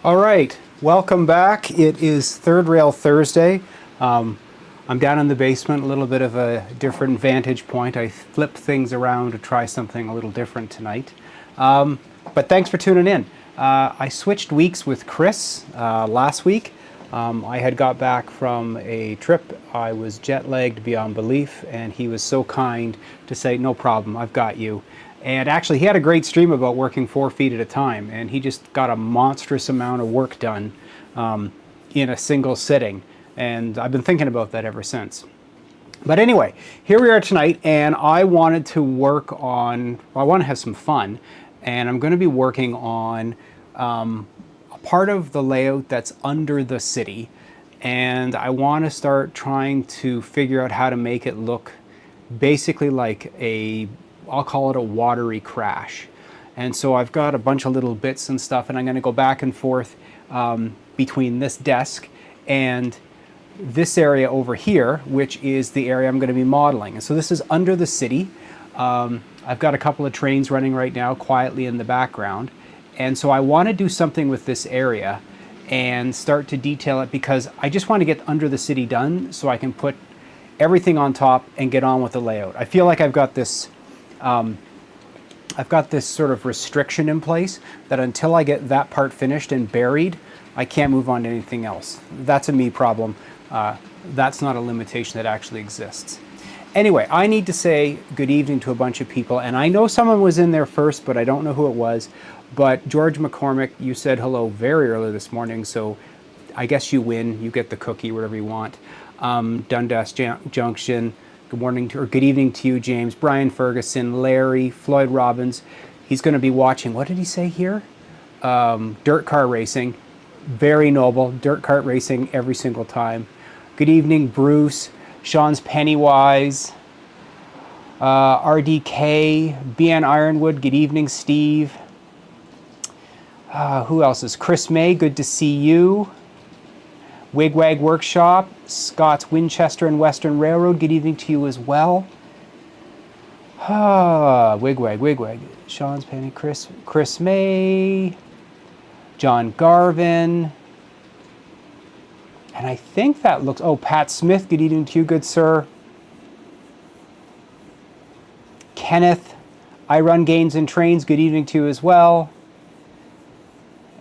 All right, welcome back. It is Third Rail Thursday. I'm down in the basement, a little bit of a different vantage point. I flipped things around to try something a little different tonight. But thanks for tuning in. I switched weeks with Kris last week. I had got back from a trip. I was jet lagged beyond belief, and he was so kind to say, no problem, I've got you. And actually, he had a great stream about working 4 feet at a time, and he just got a monstrous amount of work done in a single sitting. And I've been thinking about that ever since. But anyway, here we are tonight, and I wanted to work on, well, I want to have some fun, and I'm going to be working on a part of the layout that's under the city, and I want to start trying to figure out how to make it look basically like a, I'll call it a watery crash. And so I've got a bunch of little bits and stuff, and I'm going to go back and forth between this desk and this area over here, which is the area I'm going to be modeling. And so this is under the city. I've got a couple of trains running right now quietly in the background. And so I want to do something with this area and start to detail it, because I just want to get under the city done so I can put everything on top and get on with the layout. I feel like I've got this sort of restriction in place that until I get that part finished and buried, I can't move on to anything else. That's a me problem. That's not a limitation that actually exists. Anyway, I need to say good evening to a bunch of people, and I know someone was in there first, but I don't know who it was. But George McCormick, you said hello very early this morning, so I guess you win. You get the cookie, whatever you want. Dundas Junction, good morning to, or good evening to you, James. Brian Ferguson, Larry, Floyd Robbins. He's going to be watching, what did he say here? Dirt car racing. Very noble. Dirt kart racing every single time. Good evening, Bruce. Sean's Pennywise. RDK. BN Ironwood. Good evening, Steve. Who else is? Chris May. Good to see you. Wigwag Workshop. Scott's Winchester and Western Railroad. Good evening to you as well. Wigwag. Sean's Penny. Chris May. John Garvin. And I think that looks, oh, Pat Smith, good evening to you, good sir. Kenneth, I Run Games and Trains, good evening to you as well.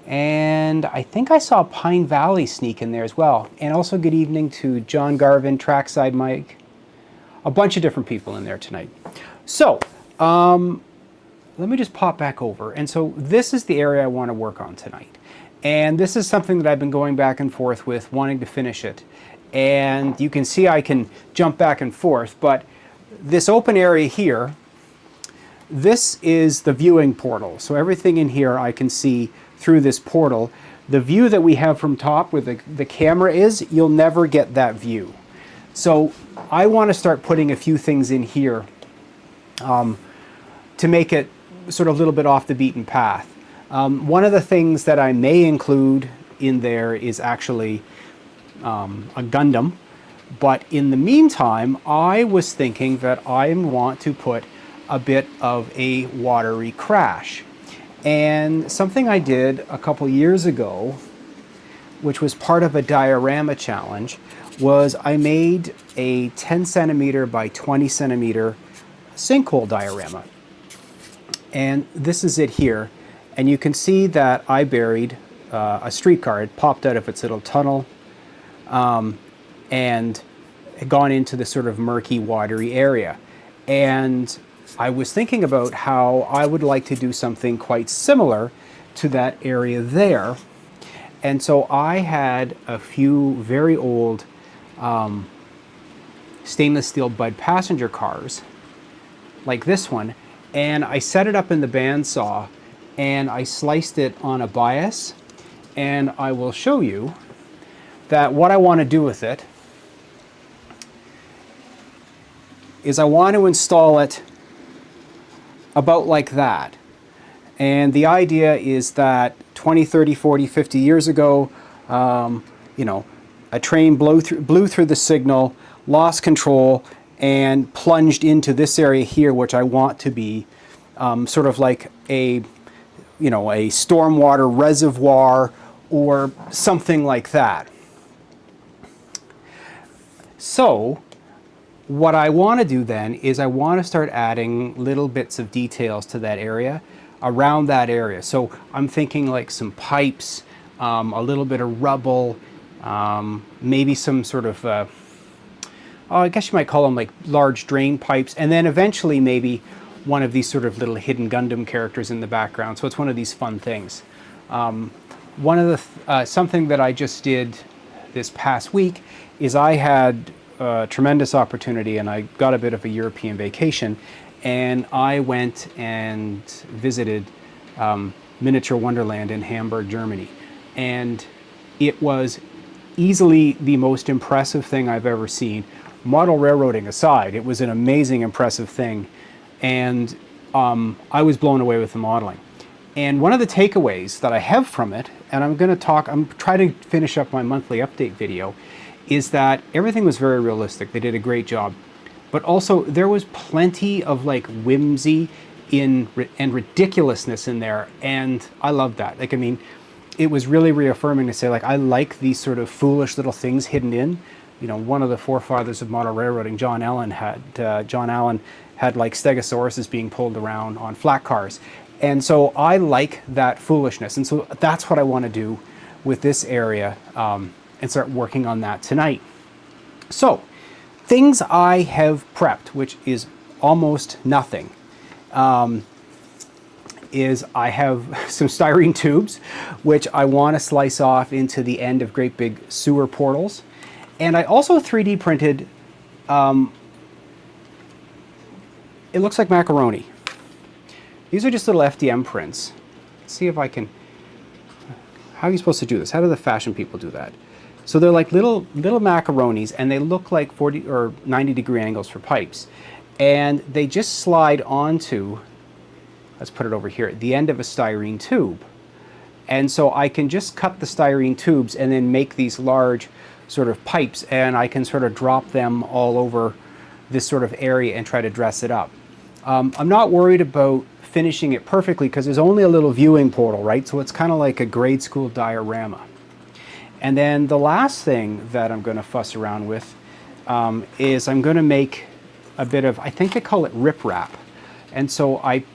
And I think I saw Pine Valley sneak in there as well. And also good evening to John Garvin, Trackside Mike. A bunch of different people in there tonight. So, let me just pop back over. And so this is the area I want to work on tonight. And this is something that I've been going back and forth with, wanting to finish it. And you can see I can jump back and forth, but this open area here, this is the viewing portal. So everything in here I can see through this portal. The view that we have from top where the camera is, you'll never get that view. So I want to start putting a few things in here to make it sort of a little bit off the beaten path. One of the things that I may include in there is actually a Gundam, but in the meantime, I was thinking that I want to put a bit of a watery crash. And something I did a couple years ago, which was part of a diorama challenge, was I made a 10 centimeter by 20 centimeter sinkhole diorama. And this is it here. And you can see that I buried a streetcar. It popped out of its little tunnel and had gone into the sort of murky, watery area. And I was thinking about how I would like to do something quite similar to that area there. And so I had a few very old stainless steel Bud passenger cars, like this one, and I set it up in the bandsaw and I sliced it on a bias, and I will show you that what I want to do with it is I want to install it about like that. And the idea is that 20, 30, 40, 50 years ago, you know, a train blew through the signal, lost control, and plunged into this area here, which I want to be sort of like a, you know, a stormwater reservoir or something like that. So what I want to do then is I want to start adding little bits of details to that area, around that area. So I'm thinking like some pipes, a little bit of rubble, maybe some sort of, I guess you might call them like large drain pipes, and then eventually maybe one of these sort of little hidden Gundam characters in the background. So it's one of these fun things. One of the something that I just did this past week is I had a tremendous opportunity, and I got a bit of a European vacation, and I went and visited Miniature Wonderland in Hamburg, Germany, and it was easily the most impressive thing I've ever seen. Model railroading aside, it was an amazing, impressive thing, and I was blown away with the modeling. And one of the takeaways that I have from it, and I'm trying to finish up my monthly update video, is that everything was very realistic. They did a great job. But also there was plenty of like whimsy and ridiculousness in there, and I loved that. Like, I mean, it was really reaffirming to say, like, I like these sort of foolish little things hidden in. You know, one of the forefathers of model railroading, John Allen had like stegosauruses being pulled around on flat cars. And so I like that foolishness. And so that's what I want to do with this area, and start working on that tonight. So things I have prepped, which is almost nothing, is I have some styrene tubes, which I want to slice off into the end of great big sewer portals. And I also 3D printed, it looks like macaroni. These are just little FDM prints. Let's see if I can, how are you supposed to do this? How do the fashion people do that? So they're like little macaronis, and they look like 40 or 90 degree angles for pipes. And they just slide onto, let's put it over here, the end of a styrene tube. And so I can just cut the styrene tubes and then make these large sort of pipes, and I can sort of drop them all over this sort of area and try to dress it up. I'm not worried about finishing it perfectly because there's only a little viewing portal, right? So it's kind of like a grade school diorama. And then the last thing that I'm going to fuss around with is I'm going to make a bit of, I think they call it riprap. And so I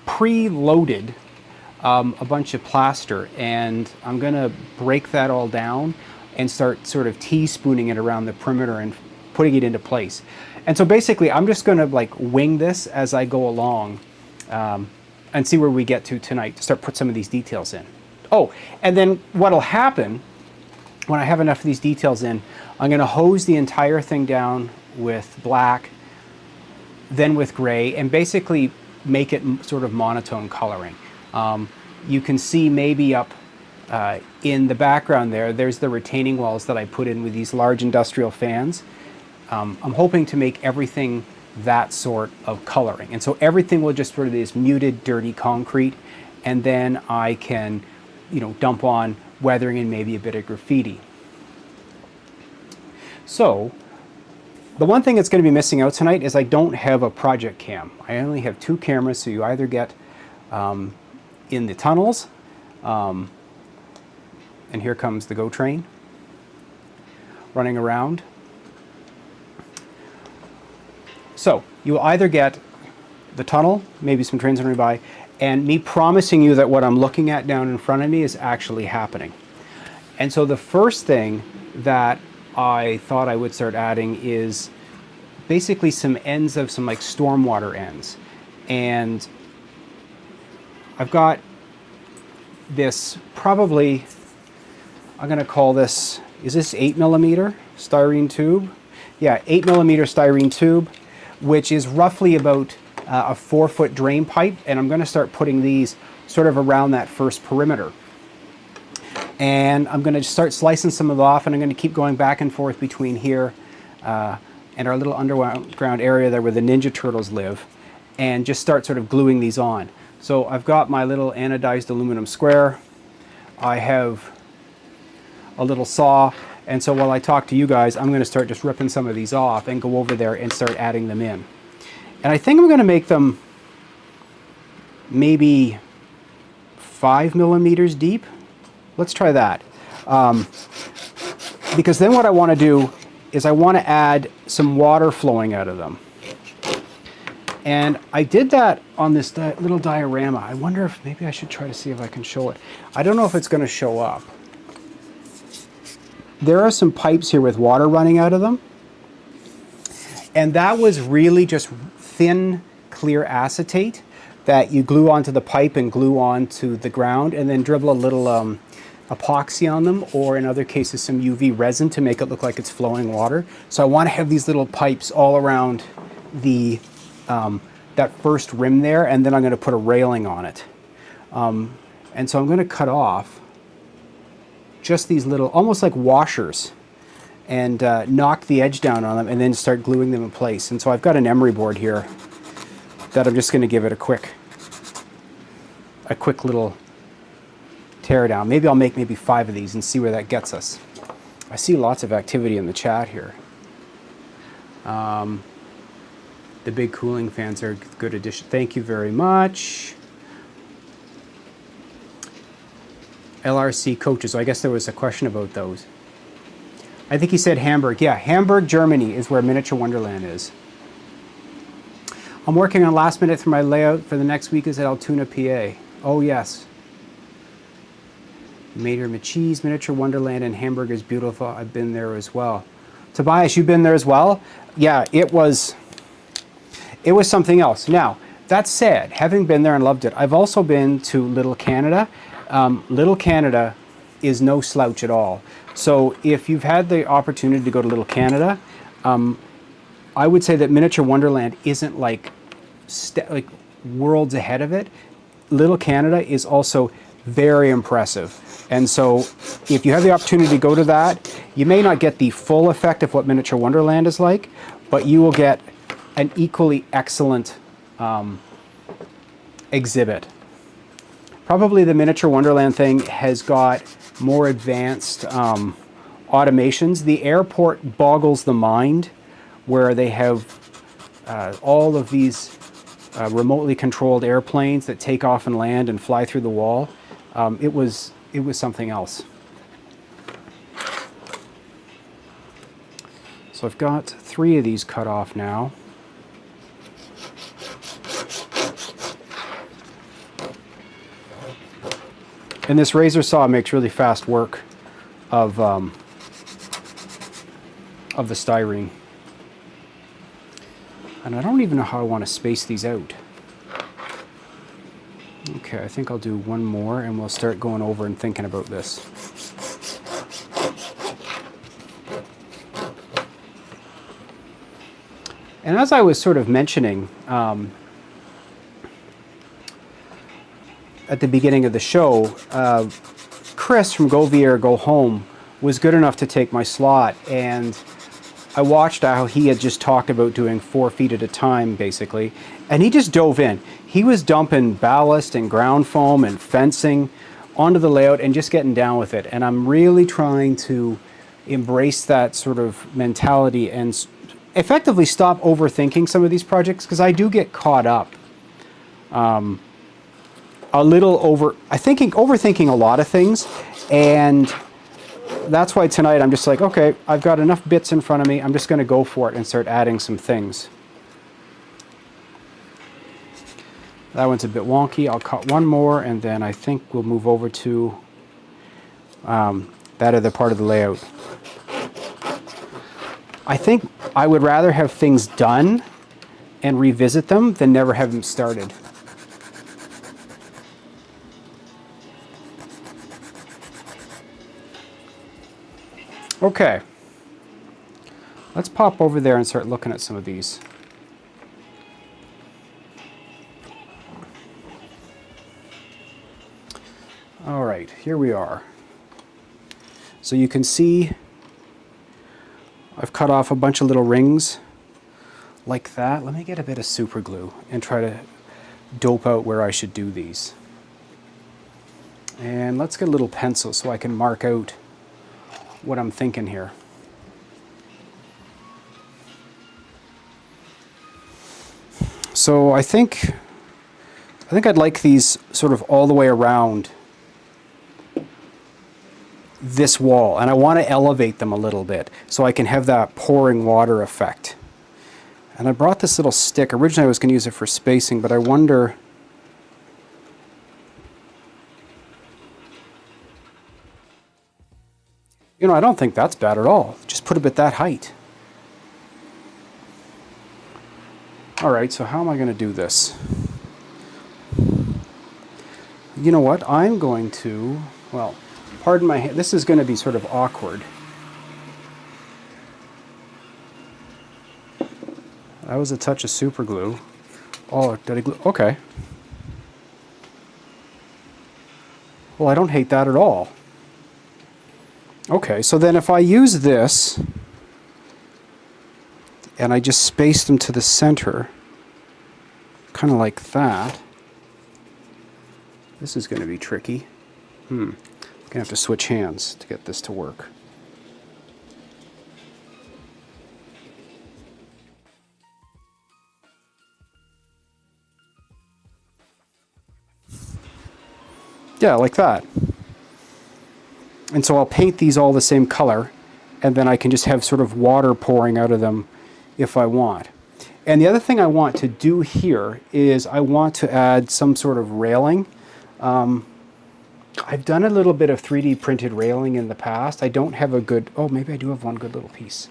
pre-loaded a bunch of plaster, and I'm going to break that all down and start sort of teaspooning it around the perimeter and putting it into place. And so basically I'm just going to like wing this as I go along, and see where we get to tonight to start put some of these details in. Oh, and then what'll happen when I have enough of these details in, I'm going to hose the entire thing down with black, then with gray, and basically make it sort of monotone coloring. You can see maybe up in the background there's the retaining walls that I put in with these large industrial fans. I'm hoping to make everything that sort of coloring. And so everything will just sort of this muted, dirty concrete, and then I can, you know, dump on weathering and maybe a bit of graffiti. So the one thing that's going to be missing out tonight is I don't have a project cam. I only have two cameras, so you either get in the tunnels, and here comes the GO train running around. So you'll either get the tunnel, maybe some trains running by, and me promising you that what I'm looking at down in front of me is actually happening. And so the first thing that I thought I would start adding is basically some ends of some like stormwater ends. And I've got this probably, I'm going to call this, is this 8mm styrene tube? Yeah, 8mm styrene tube, which is roughly about a 4-foot drain pipe, and I'm going to start putting these sort of around that first perimeter. And I'm going to start slicing some of it off, and I'm going to keep going back and forth between here and our little underground area there where the Ninja Turtles live, and just start sort of gluing these on. So I've got my little anodized aluminum square. I have a little saw, and so while I talk to you guys, I'm going to start just ripping some of these off and go over there and start adding them in. And I think I'm going to make them maybe 5 millimeters deep. let's try that. Because then what I want to do is I want to add some water flowing out of them. And I did that on this little diorama. I wonder if maybe I should try to see if I can show it. I don't know if it's going to show up. There are some pipes here with water running out of them. And that was really just thin, clear acetate that you glue onto the pipe and glue onto the ground, and then dribble a little epoxy on them, or in other cases some UV resin to make it look like it's flowing water. So I want to have these little pipes all around the that first rim there, and then I'm going to put a railing on it. And so I'm going to cut off just these little, almost like washers, and knock the edge down on them, and then start gluing them in place. And so I've got an emery board here that I'm just going to give it a quick little tear down. Maybe I'll make maybe 5 of these and see where that gets us. I see lots of activity in the chat here. The big cooling fans are a good addition. Thank you very much. LRC coaches. So I guess there was a question about those. I think he said Hamburg. Yeah, Hamburg, Germany is where Miniature Wonderland is. I'm working on last minute for my layout for the next week is at Altoona, PA. Oh, yes. Mater Machis, Miniature Wonderland in Hamburg is beautiful. I've been there as well. Tobias, you've been there as well? Yeah, it was something else. Now, that said, having been there and loved it, I've also been to Little Canada. Little Canada is no slouch at all. So if you've had the opportunity to go to Little Canada, I would say that Miniature Wonderland isn't like worlds ahead of it. Little Canada is also very impressive. And so if you have the opportunity to go to that, you may not get the full effect of what Miniature Wonderland is like, but you will get an equally excellent exhibit. Probably the Miniature Wonderland thing has got more advanced automations. The airport boggles the mind, where they have all of these remotely controlled airplanes that take off and land and fly through the wall. It was something else. So I've got 3 of these cut off now. And this razor saw makes really fast work of the styrene. And I don't even know how I want to space these out. Okay, I think I'll do one more and we'll start going over and thinking about this. And as I was sort of mentioning at the beginning of the show, Kris from Go Via or Go Home was good enough to take my slot, and I watched how he had just talked about doing 4 feet at a time, basically, and he just dove in. He was dumping ballast and ground foam and fencing onto the layout and just getting down with it. And I'm really trying to embrace that sort of mentality and effectively stop overthinking some of these projects, because I do get caught up a little overthinking a lot of things, and that's why tonight I'm just like, okay, I've got enough bits in front of me, I'm just going to go for it and start adding some things. That one's a bit wonky. I'll cut one more, and then I think we'll move over to that other part of the layout. I think I would rather have things done and revisit them than never have them started. Okay, let's pop over there and start looking at some of these. All right, here we are. So you can see I've cut off a bunch of little rings like that. Let me get a bit of super glue and try to dope out where I should do these. And let's get a little pencil so I can mark out what I'm thinking here. So I think I'd like these sort of all the way around this wall, and I want to elevate them a little bit so I can have that pouring water effect. And I brought this little stick. Originally I was going to use it for spacing, but I wonder... You know, I don't think that's bad at all. Just put it at that height. Alright, so how am I going to do this? You know what? I'm going to... Well, pardon my hand. This is going to be sort of awkward. That was a touch of super glue. Oh, did I glue? Okay. Well, I don't hate that at all. Okay, so then if I use this, and I just space them to the center, kind of like that. This is going to be tricky. I'm going to have to switch hands to get this to work. Yeah, like that. And so I'll paint these all the same color, and then I can just have sort of water pouring out of them if I want. And the other thing I want to do here is I want to add some sort of railing. I've done a little bit of 3D printed railing in the past. I don't have a good... Oh, maybe I do have one good little piece.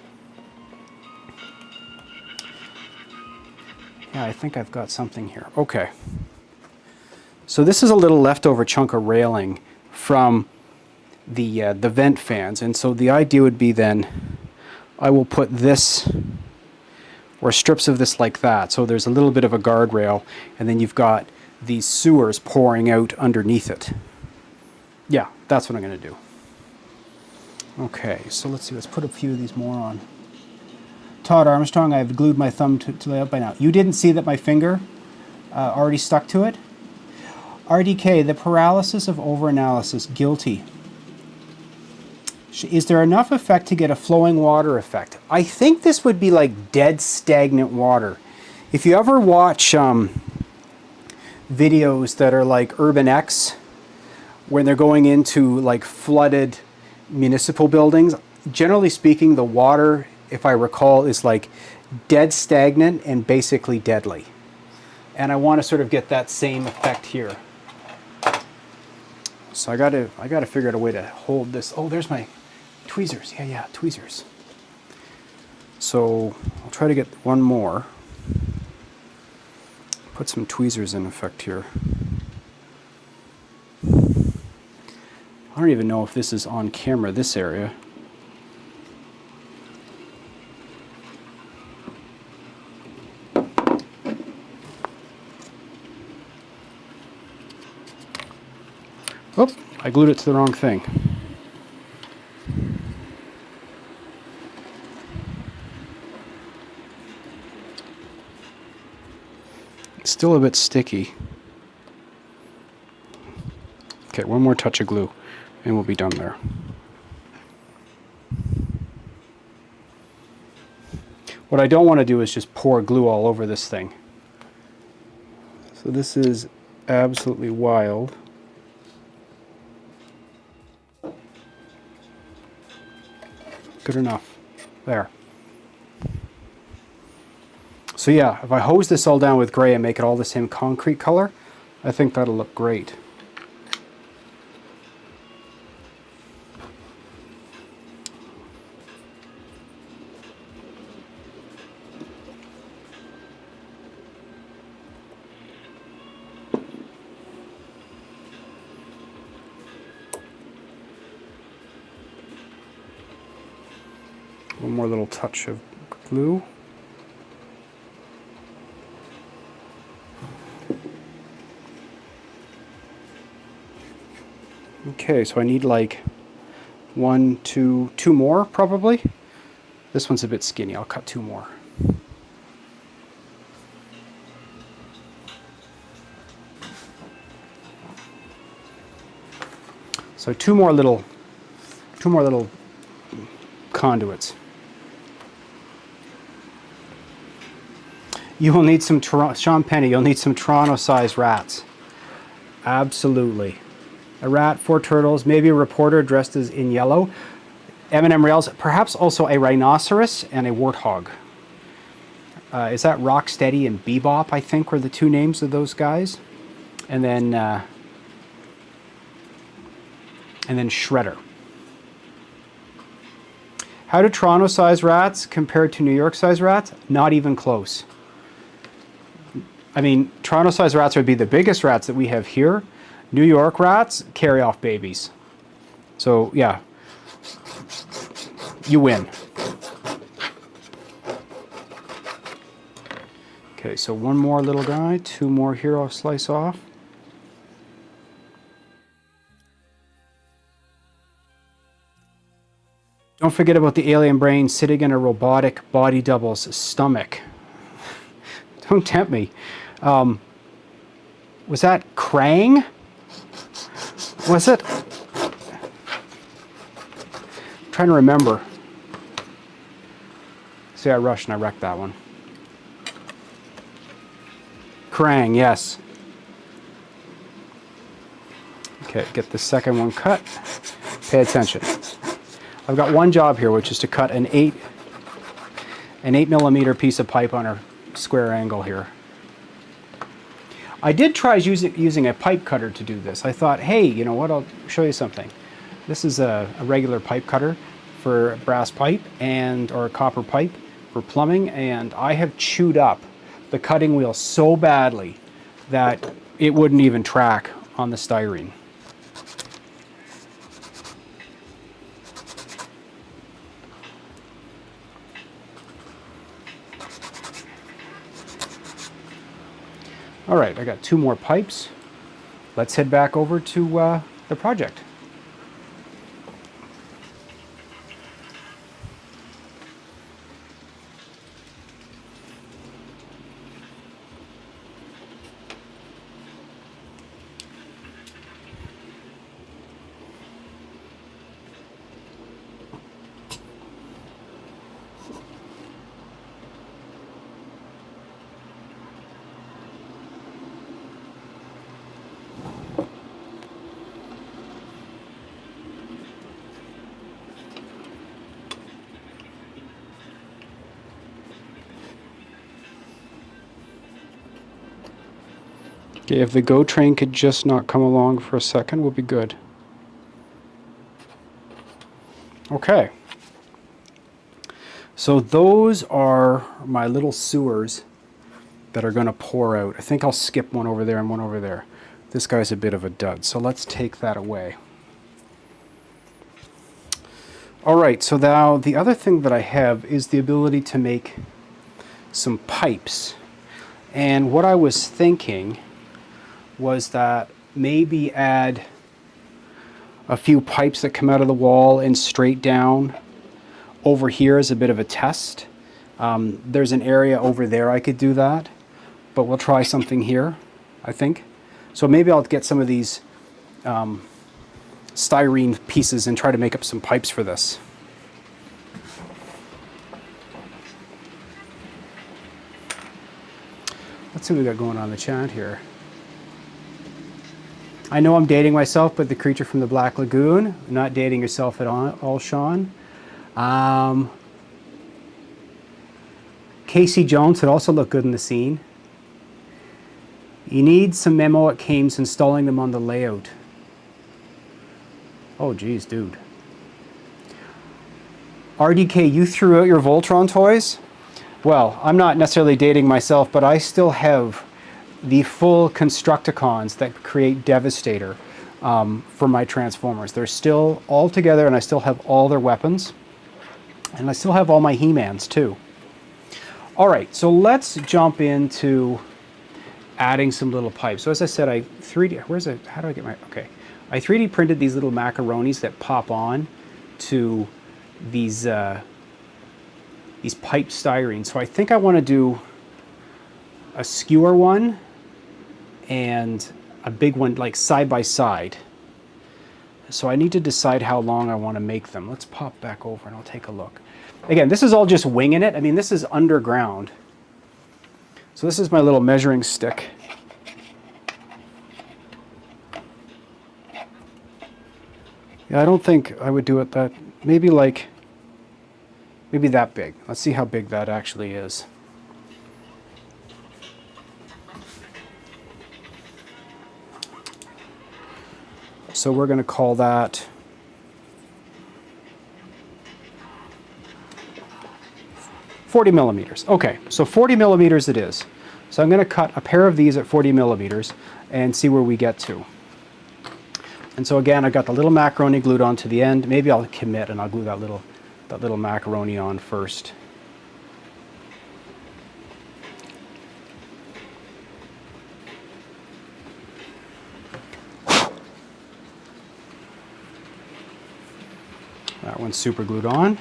Yeah, I think I've got something here. Okay. So this is a little leftover chunk of railing from the vent fans, and so the idea would be then I will put this, or strips of this like that, so there's a little bit of a guardrail, and then you've got these sewers pouring out underneath it. Yeah, that's what I'm going to do. Okay, so let's see, let's put a few of these more on. Todd Armstrong, I've glued my thumb to lay out by now. You didn't see that my finger already stuck to it? RDK, the paralysis of overanalysis, guilty. Is there enough effect to get a flowing water effect? I think this would be like dead stagnant water. If you ever watch videos that are like Urban X, when they're going into like flooded municipal buildings, generally speaking, the water, if I recall, is like dead stagnant and basically deadly. And I want to sort of get that same effect here. So I gotta figure out a way to hold this. Oh, there's my tweezers. Yeah, tweezers. So I'll try to get one more. Put some tweezers in effect here. I don't even know if this is on camera, this area. Oh, I glued it to the wrong thing. It's still a bit sticky. Okay, one more touch of glue and we'll be done there. What I don't want to do is just pour glue all over this thing. So this is absolutely wild. Good enough. There. So yeah, if I hose this all down with gray and make it all the same concrete color, I think that'll look great. One more little touch of glue. Okay, so I need like two more probably. This one's a bit skinny, I'll cut two more. So two more little conduits. You will need some, Sean Penny, you'll need some Toronto-sized rats. Absolutely. a rat, 4 turtles, maybe a reporter dressed as in yellow, M&M rails, perhaps also a rhinoceros and a warthog. Is that Rocksteady and Bebop, I think, were the 2 names of those guys. And then Shredder. How do Toronto-sized rats compare to New York-sized rats? Not even close. I mean, Toronto-sized rats would be the biggest rats that we have here. New York rats carry off babies. So, yeah. You win. Okay, so 1 more little guy, 2 more here I'll slice off. Don't forget about the alien brain sitting in a robotic body double's stomach. Don't tempt me. Was that Krang? Was it? I'm trying to remember. See, I rushed and I wrecked that one. Krang, yes. Okay, get the second one cut. Pay attention. I've got one job here, which is to cut an 8mm piece of pipe on a square angle here. I did try using a pipe cutter to do this. I thought, hey, you know what, I'll show you something. This is a regular pipe cutter for brass pipe or copper pipe for plumbing, and I have chewed up the cutting wheel so badly that it wouldn't even track on the styrene. All right, I got 2 more pipes. Let's head back over to the project. Okay, if the GO train could just not come along for a second, we'll be good. Okay. So those are my little sewers that are going to pour out. I think I'll skip one over there and one over there. This guy's a bit of a dud, so let's take that away. All right, so now the other thing that I have is the ability to make some pipes. And what I was thinking was that maybe add a few pipes that come out of the wall and straight down over here as a bit of a test. There's an area over there I could do that, but we'll try something here, I think. So maybe I'll get some of these styrene pieces and try to make up some pipes for this. Let's see what we got going on in the chat here. I know I'm dating myself, but the creature from the Black Lagoon. Not dating yourself at all, Sean. Casey Jones would also look good in the scene. You need some memo at Kames installing them on the layout. Oh, geez, dude. RDK, you threw out your Voltron toys? Well, I'm not necessarily dating myself, but I still have the full Constructicons that create Devastator for my Transformers. They're still all together, and I still have all their weapons. And I still have all my He-Mans, too. All right, so let's jump into adding some little pipes. So as I said, I 3D, where's it, how do I get my, okay. I 3D printed these little macaronis that pop on to these pipe styrene. So I think I want to do a skewer one and a big one, like side by side. So I need to decide how long I want to make them. Let's pop back over and I'll take a look. Again, this is all just winging it. I mean, this is underground. So this is my little measuring stick. Yeah, I don't think I would do it that, maybe like, maybe that big. Let's see how big that actually is. So we're going to call that 40 millimeters. Okay, so 40 millimeters it is. So I'm going to cut a pair of these at 40 millimeters and see where we get to. And so again, I've got the little macaroni glued onto the end. Maybe I'll commit and I'll glue that little macaroni on first. That one's super glued on.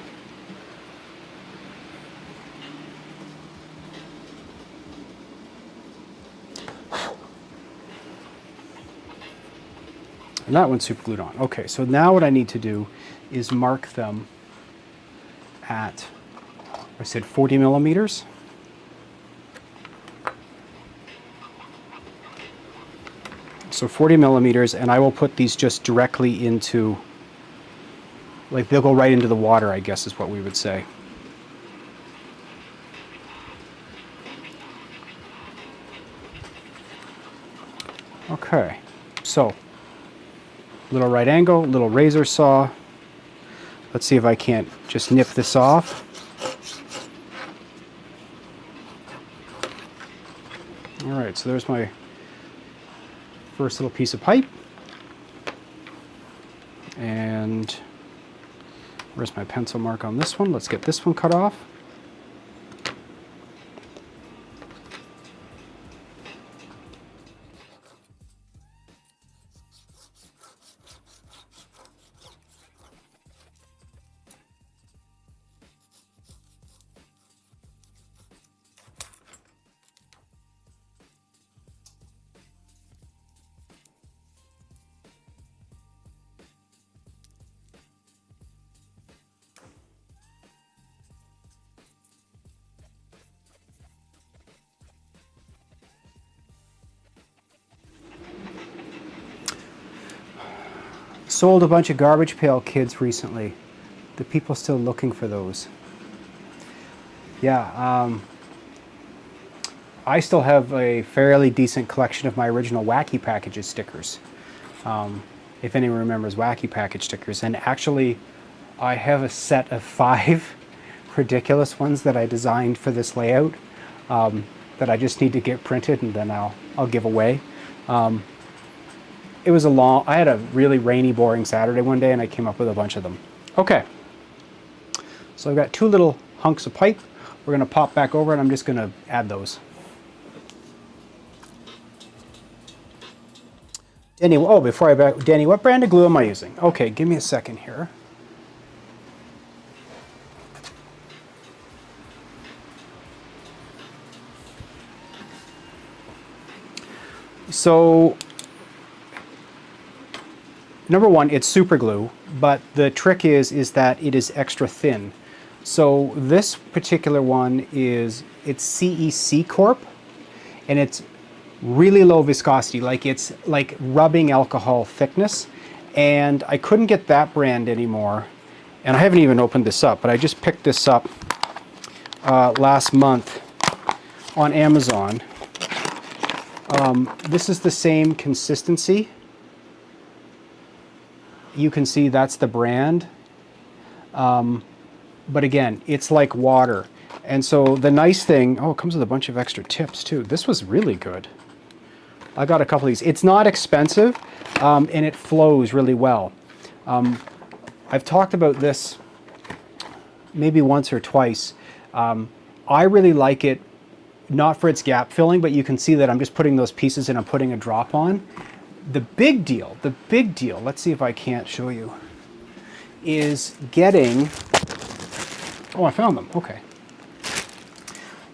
And that one's super glued on. Okay, so now what I need to do is mark them at, I said 40 millimeters. So 40 millimeters, and I will put these just directly into, like they'll go right into the water, I guess is what we would say. Okay, so little right angle, little razor saw. Let's see if I can't just nip this off. All right, so there's my first little piece of pipe. And where's my pencil mark on this one? Let's get this one cut off. Sold a bunch of garbage pail kids recently. The people still looking for those. Yeah, I still have a fairly decent collection of my original Wacky Packages stickers. If anyone remembers Wacky Package stickers. And actually, I have a set of 5 ridiculous ones that I designed for this layout that I just need to get printed and then I'll give away. It was I had a really rainy, boring Saturday one day and I came up with a bunch of them. Okay, so I've got 2 little hunks of pipe. We're gonna pop back over and I'm just gonna add those. Denny, oh, before I back, Denny, what brand of glue am I using? Okay, give me a second here. So, number one, it's super glue, but the trick is that it is extra thin. So this particular one it's CEC Corp, and it's really low viscosity, like it's like rubbing alcohol thickness, and I couldn't get that brand anymore, and I haven't even opened this up, but I just picked this up last month on Amazon. This is the same consistency. You can see that's the brand, but again, it's like water. And so the nice thing, oh, it comes with a bunch of extra tips too. This was really good. I got a couple of these. It's not expensive, and it flows really well. I've talked about this maybe once or twice. I really like it, not for its gap filling, but you can see that I'm just putting those pieces in, I'm putting a drop on. The big deal, let's see if I can't show you, is getting, oh, I found them, okay,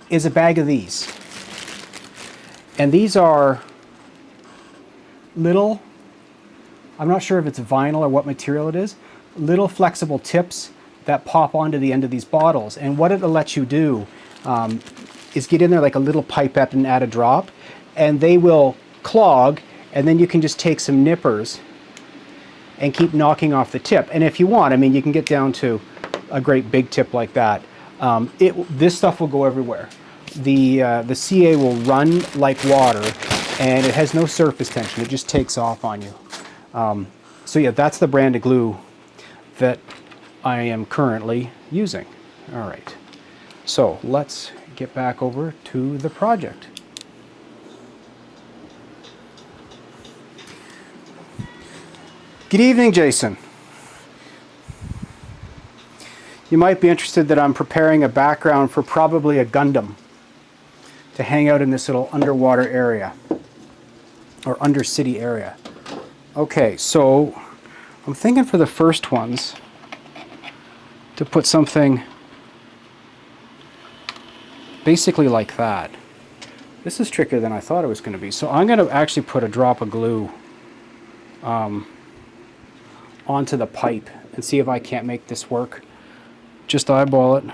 is a bag of these. And these are little, I'm not sure if it's vinyl or what material it is, little flexible tips that pop onto the end of these bottles. And what it'll let you do is get in there like a little pipette and add a drop, and they will clog, and then you can just take some nippers and keep knocking off the tip. And if you want, I mean, you can get down to a great big tip like that. This stuff will go everywhere. The CA will run like water, and it has no surface tension. It just takes off on you. So yeah, that's the brand of glue that I am currently using. All right, so let's get back over to the project. Good evening, Jason. You might be interested that I'm preparing a background for probably a Gundam to hang out in this little underwater area, or undercity area. Okay, so I'm thinking for the first ones to put something basically like that. This is trickier than I thought it was going to be. So I'm going to actually put a drop of glue onto the pipe and see if I can't make this work. Just eyeball it.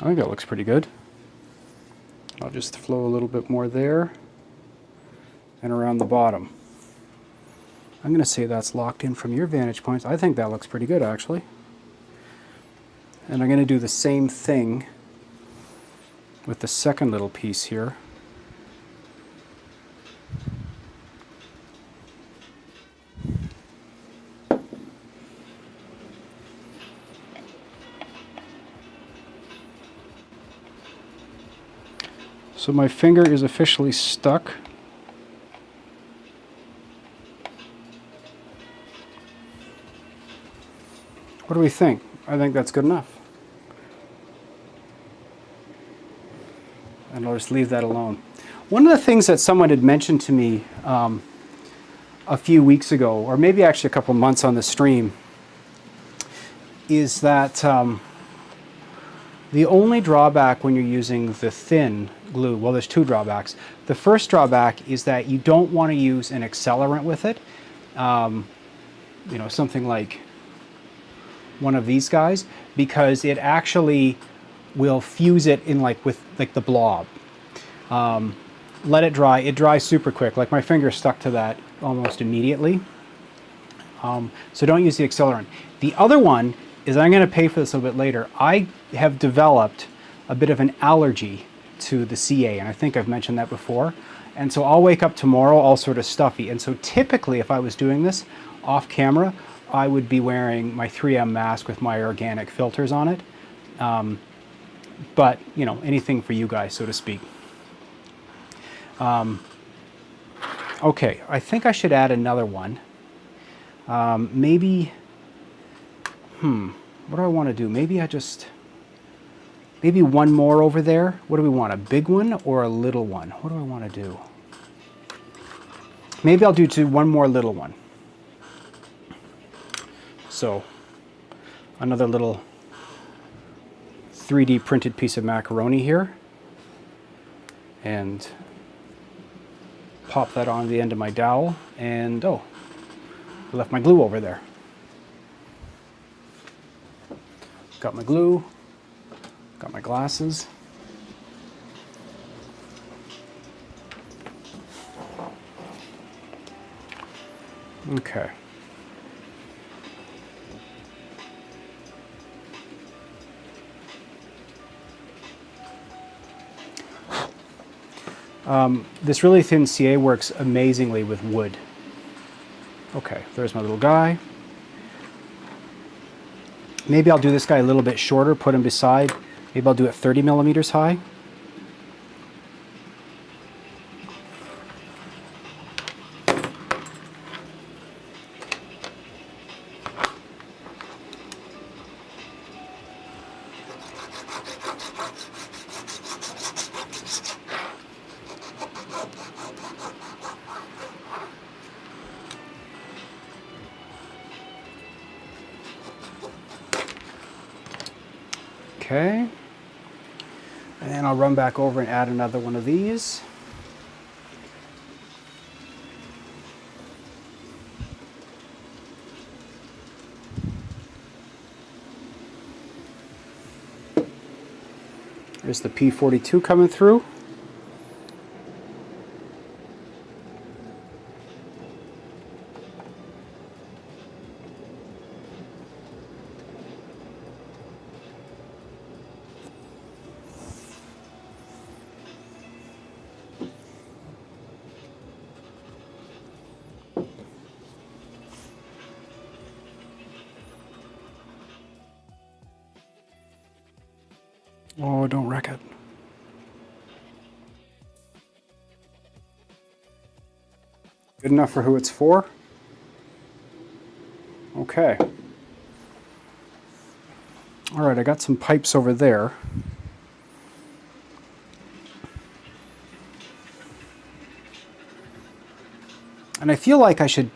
I think that looks pretty good. I'll just flow a little bit more there and around the bottom. I'm going to say that's locked in from your vantage point. I think that looks pretty good, actually. And I'm going to do the same thing with the second little piece here. So my finger is officially stuck. What do we think? I think that's good enough. And I'll just leave that alone. One of the things that someone had mentioned to me a few weeks ago, or maybe actually a couple months on the stream, is that the only drawback when you're using the thin glue, well, there's two drawbacks. The first drawback is that you don't want to use an accelerant with it. You know, something like one of these guys, because it actually will fuse it in with the blob. Let it dry. It dries super quick. Like my finger stuck to that almost immediately. So don't use the accelerant. The other one is, I'm going to pay for this a little bit later. I have developed a bit of an allergy to the CA, and I think I've mentioned that before. And so I'll wake up tomorrow all sort of stuffy. And so typically, if I was doing this off camera, I would be wearing my 3M mask with my organic filters on it. But, you know, anything for you guys, so to speak. Okay, I think I should add another one. Maybe, what do I want to do? Maybe maybe one more over there. What do we want, a big one or a little one? What do I want to do? Maybe I'll do one more little one. So, another little 3D printed piece of macaroni here, and pop that on the end of my dowel, and oh, I left my glue over there. Got my glue, got my glasses. Okay. This really thin CA works amazingly with wood. Okay, there's my little guy. Maybe I'll do this guy a little bit shorter, put him beside. Maybe I'll do it 30 millimeters high. Okay, and then I'll run back over and add another one of these. There's the P42 coming through. Oh, don't wreck it. Good enough for who it's for? Okay. All right, I got some pipes over there. And I feel like I should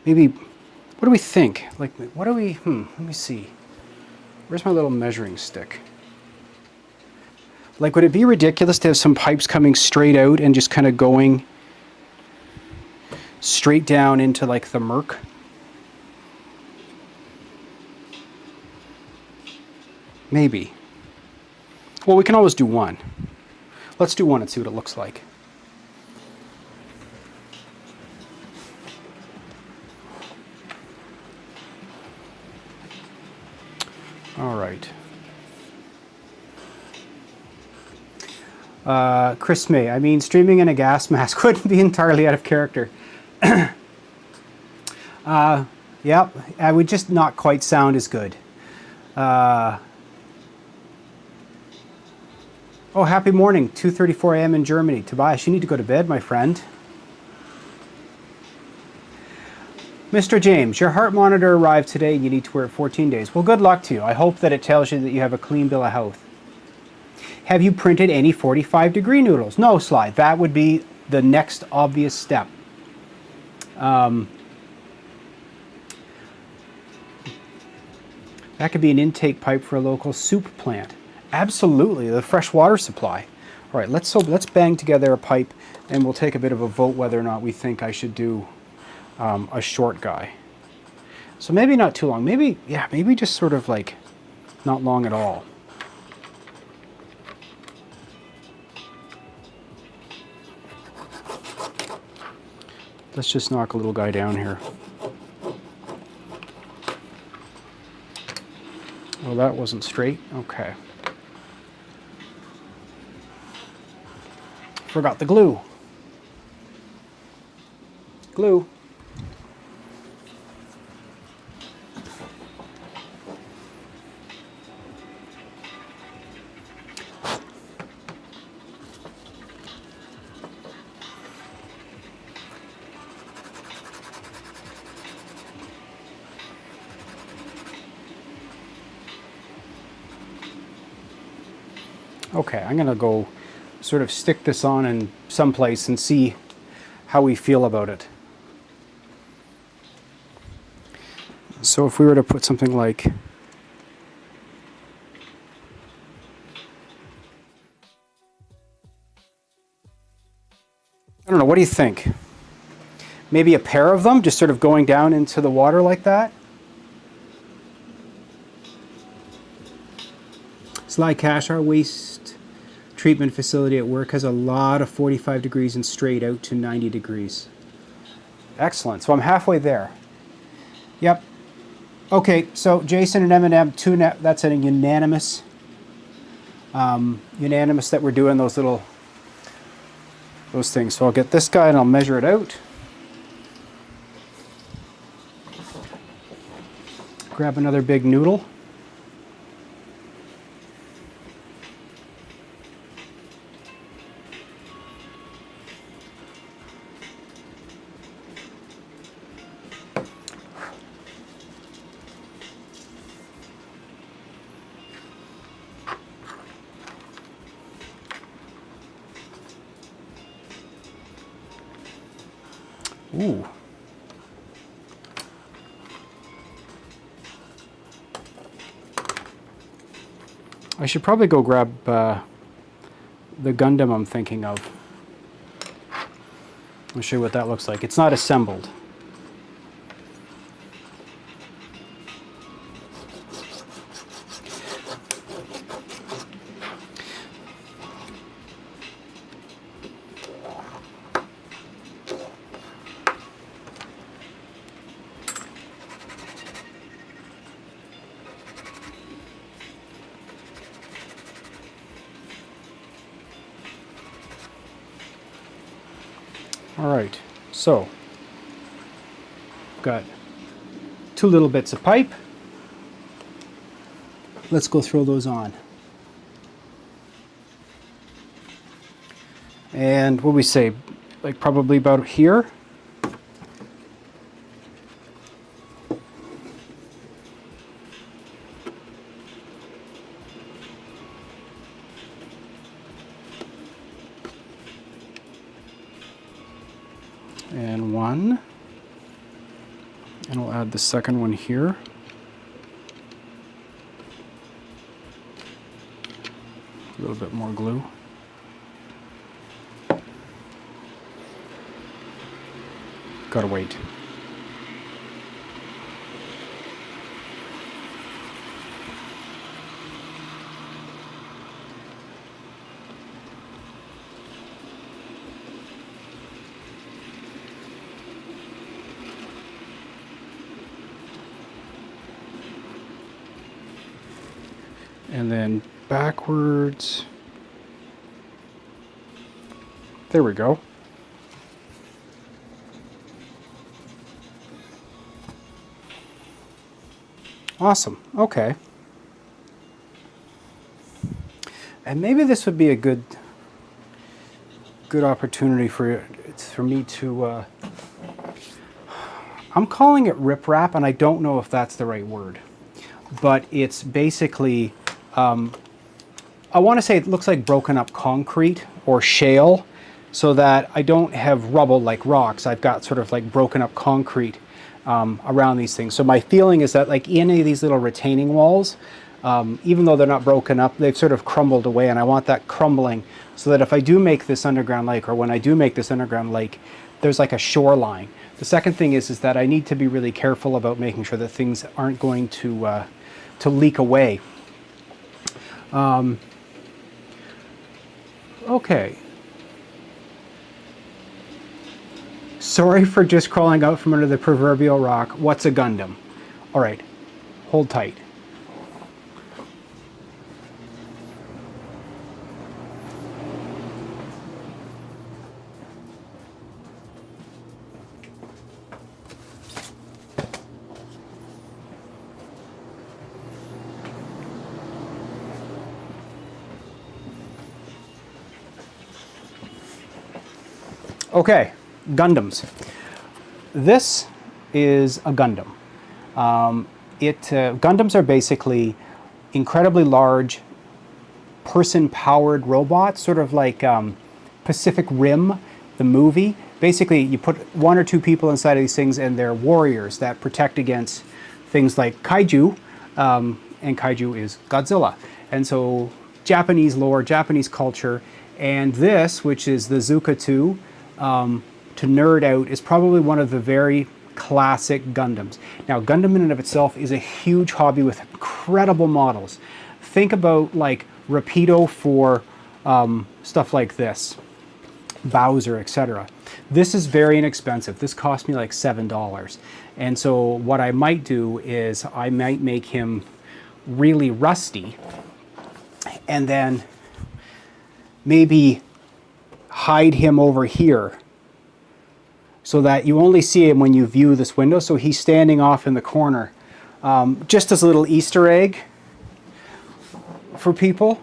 maybe, what do we think? Like, what do we, let me see. Where's my little measuring stick? Like, would it be ridiculous to have some pipes coming straight out and just kind of going straight down into, like, the murk? Maybe. Well, we can always do one. Let's do one and see what it looks like. All right. Kris May, I mean, streaming in a gas mask wouldn't be entirely out of character. Yep, I would just not quite sound as good. Oh, happy morning, 2:34 a.m. in Germany. Tobias, you need to go to bed, my friend. Mr. James, your heart monitor arrived today and you need to wear it 14 days. Well, good luck to you. I hope that it tells you that you have a clean bill of health. Have you printed any 45-degree noodles? No, Sly. That would be the next obvious step. That could be an intake pipe for a local soup plant. Absolutely, the fresh water supply. All right, let's bang together a pipe and we'll take a bit of a vote whether or not we think I should do a short guy. So maybe not too long. Maybe, yeah, maybe just sort of like not long at all. Let's just knock a little guy down here. Well, that wasn't straight. Okay. Forgot the glue. Glue. Okay, I'm gonna go sort of stick this on in some place and see how we feel about it. So if we were to put something like, I don't know, what do you think? Maybe a pair of them just sort of going down into the water like that? Sly Cash, our waste treatment facility at work has a lot of 45 degrees and straight out to 90 degrees. Excellent. So I'm halfway there. Yep. Okay, so Jason and Eminem, that's a unanimous. Unanimous that we're doing those things. So I'll get this guy and I'll measure it out. Grab another big noodle. Ooh. I should probably go grab the Gundam I'm thinking of. I'll show you what that looks like. It's not assembled. All right, so got 2 little bits of pipe. Let's go throw those on. And what we say, like probably about here. And 1. And we'll add the second one here. A little bit more glue. Gotta wait. And then backwards. There we go. Awesome. Okay. And maybe this would be a good opportunity for me to. I'm calling it riprap, and I don't know if that's the right word, but it's basically. I want to say it looks like broken up concrete or shale, so that I don't have rubble like rocks. I've got sort of like broken up concrete around these things. So my feeling is that like any of these little retaining walls, even though they're not broken up, they've sort of crumbled away, and I want that crumbling so that if I do make this underground lake, or when I do make this underground lake, there's like a shoreline. The second thing is that I need to be really careful about making sure that things aren't going to leak away. Okay. Sorry for just crawling out from under the proverbial rock. What's a Gundam? All right, hold tight. Okay, Gundams. This is a Gundam. Gundams are basically incredibly large person-powered robots, sort of like Pacific Rim, the movie. Basically, you put 1 or 2 people inside of these things, and they're warriors that protect against things like kaiju, and kaiju is Godzilla. And so Japanese lore, Japanese culture, and this, which is the Zuka 2, to nerd out, is probably one of the very classic Gundams. Now, Gundam in and of itself is a huge hobby with incredible models. Think about like Rapido for stuff like this, Bowser, etc. This is very inexpensive. This cost me like $7. And so what I might do is I might make him really rusty, and then maybe hide him over here so that you only see him when you view this window. So he's standing off in the corner, just as a little Easter egg for people.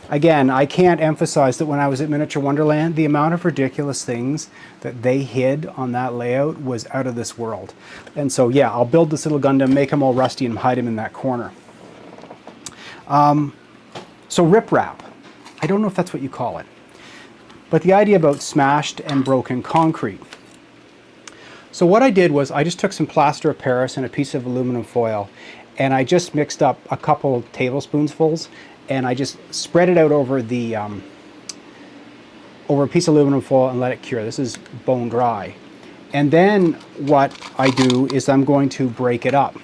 Again, I can't emphasize that when I was at Miniature Wonderland, the amount of ridiculous things that they hid on that layout was out of this world. And so yeah, I'll build this little Gundam, make him all rusty, and hide him in that corner. So riprap, I don't know if that's what you call it, but the idea about smashed and broken concrete. So what I did was I just took some plaster of Paris and a piece of aluminum foil, and I just mixed up a couple tablespoonfuls, and I just spread it out over the over a piece of aluminum foil and let it cure. This is bone dry. And then what I do is I'm going to break it up.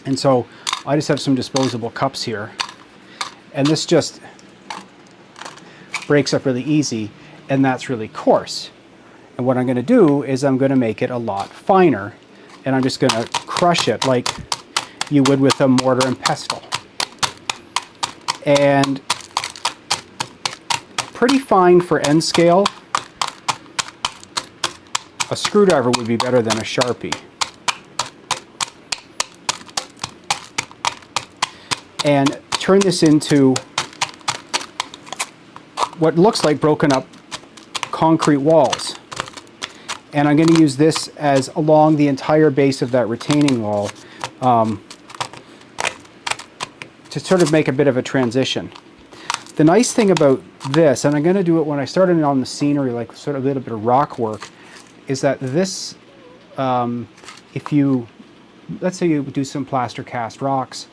And so I just have some disposable cups here, and this just breaks up really easy, and that's really coarse. And what I'm going to do is I'm going to make it a lot finer, and I'm just going to crush it like you would with a mortar and pestle. And pretty fine for N scale. a screwdriver would be better than a Sharpie. And turn this into what looks like broken up concrete walls. And I'm going to use this as along the entire base of that retaining wall to sort of make a bit of a transition. The nice thing about this, and I'm going to do it when I started on the scenery, like sort of a little bit of rock work, is that this, if you, let's say you do some plaster cast rocks,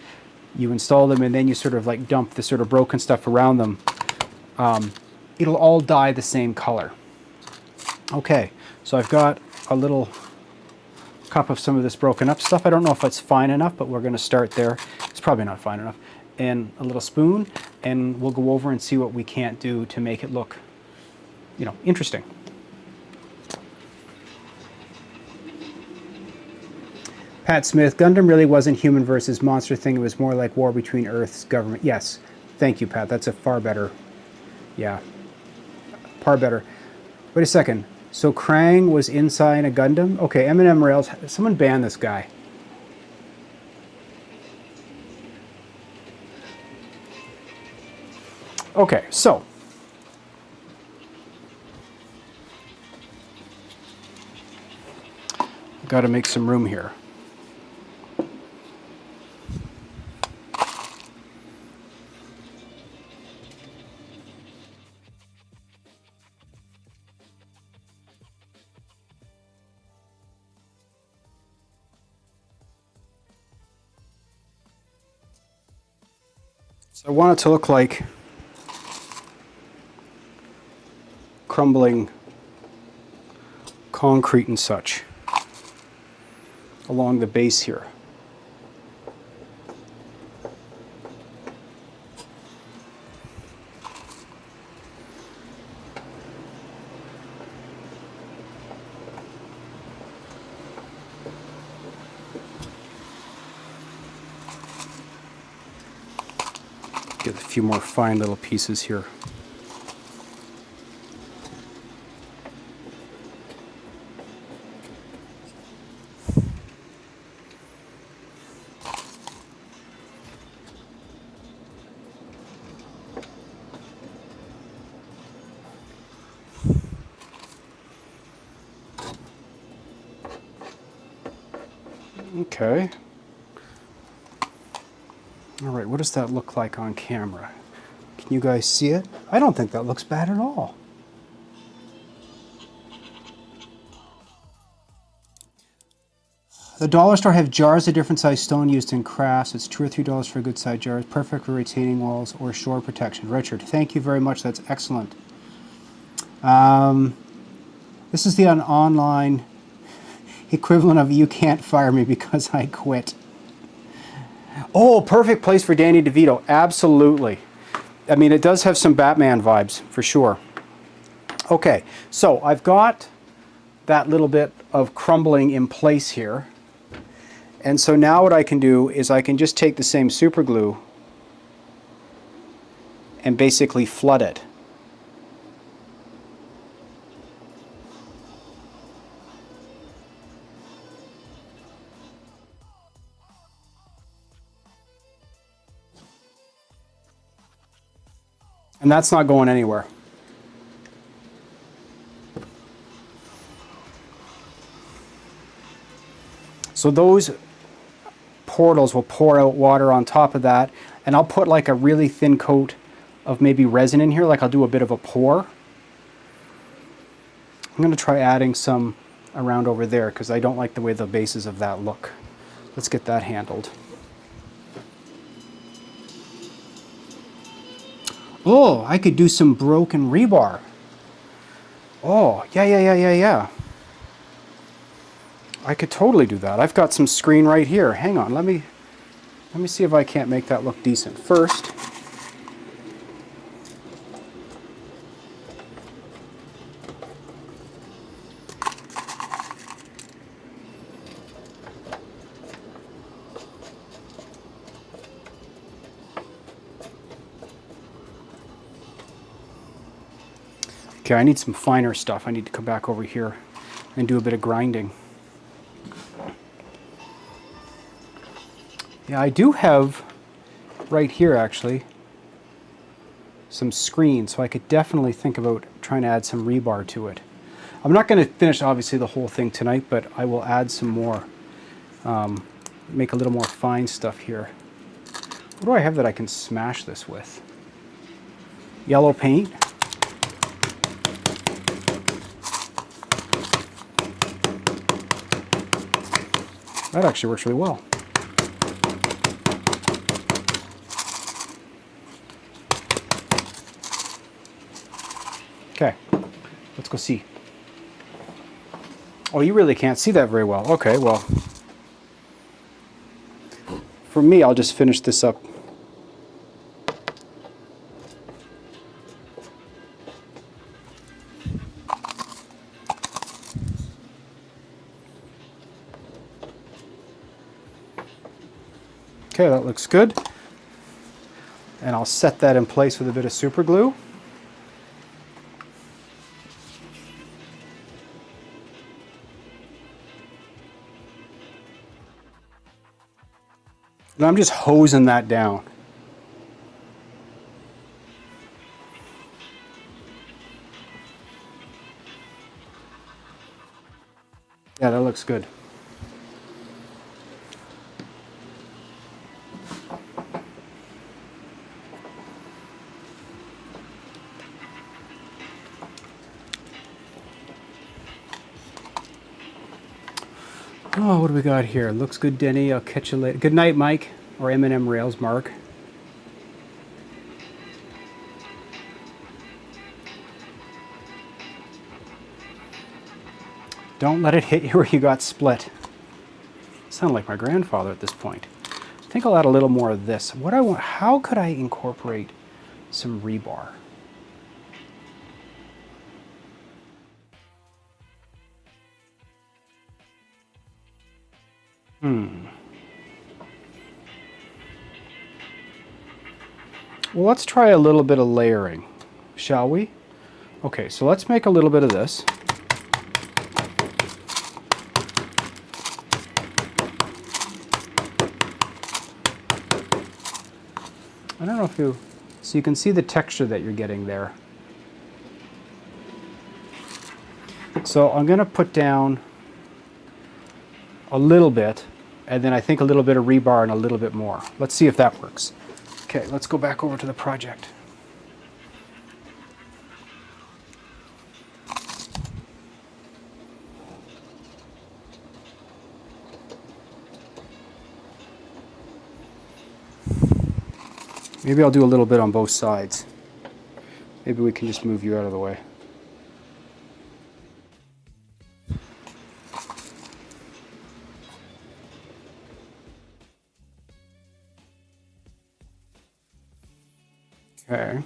you install them and then you sort of like dump the sort of broken stuff around them, it'll all dye the same color. Okay, so I've got a little cup of some of this broken up stuff. I don't know if it's fine enough, but we're going to start there. It's probably not fine enough. And a little spoon, and we'll go over and see what we can't do to make it look, you know, interesting. Pat Smith, Gundam really wasn't human versus monster thing. It was more like war between Earth's government. Yes, thank you, Pat. That's a far better, yeah, far better. Wait a second. So Krang was inside a Gundam? Okay, M&M Rails, someone ban this guy. Okay, so got to make some room here. So I want it to look like crumbling concrete and such along the base here. Get a few more fine little pieces here. Okay. All right, what does that look like on camera? Can you guys see it? I don't think that looks bad at all. The dollar store have jars of different size stone used in crafts. It's $2 or $3 for good size jars, perfect for retaining walls or shore protection. Richard, thank you very much. That's excellent. This is the online equivalent of "you can't fire me because I quit." Oh, perfect place for Danny DeVito. Absolutely. I mean, it does have some Batman vibes for sure. Okay, so I've got that little bit of crumbling in place here. And so now what I can do is I can just take the same super glue and basically flood it. And that's not going anywhere. So those portals will pour out water on top of that, and I'll put like a really thin coat of maybe resin in here, like I'll do a bit of a pour. I'm going to try adding some around over there because I don't like the way the bases of that look. Let's get that handled. Oh, I could do some broken rebar. Oh, yeah. I could totally do that. I've got some screen right here. Hang on, let me see if I can't make that look decent. First, okay, I need some finer stuff. I need to come back over here. and do a bit of grinding. Yeah, I do have right here actually some screen, so I could definitely think about trying to add some rebar to it. I'm not going to finish obviously the whole thing tonight, but I will add some more, make a little more fine stuff here. What do I have that I can smash this with? Yellow paint. That actually works really well. Okay, let's go see. Oh, you really can't see that very well. Okay, well, for me, I'll just finish this up. Okay, that looks good. And I'll set that in place with a bit of super glue. And I'm just hosing that down. Yeah, that looks good. Oh, what do we got here? Looks good, Denny. I'll catch you later. Good night, Mike. Or M&M Rails, Mark. Don't let it hit you where you got split. Sound like my grandfather at this point. I think I'll add a little more of this. What I want, how could I incorporate some rebar? Well, let's try a little bit of layering, shall we? Okay, so let's make a little bit of this. I don't know if you, so you can see the texture that you're getting there. So I'm going to put down a little bit, and then I think a little bit of rebar and a little bit more. Let's see if that works. Okay, let's go back over to the project. Maybe I'll do a little bit on both sides. Maybe we can just move you out of the way. Okay.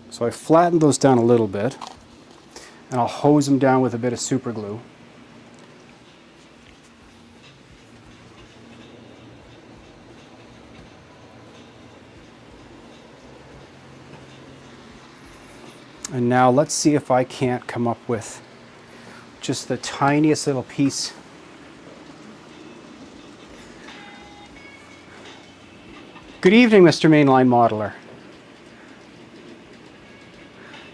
So I flattened those down a little bit, and I'll hose them down with a bit of super glue. And now let's see if I can't come up with just the tiniest little piece. Good evening, Mr. Mainline Modeler.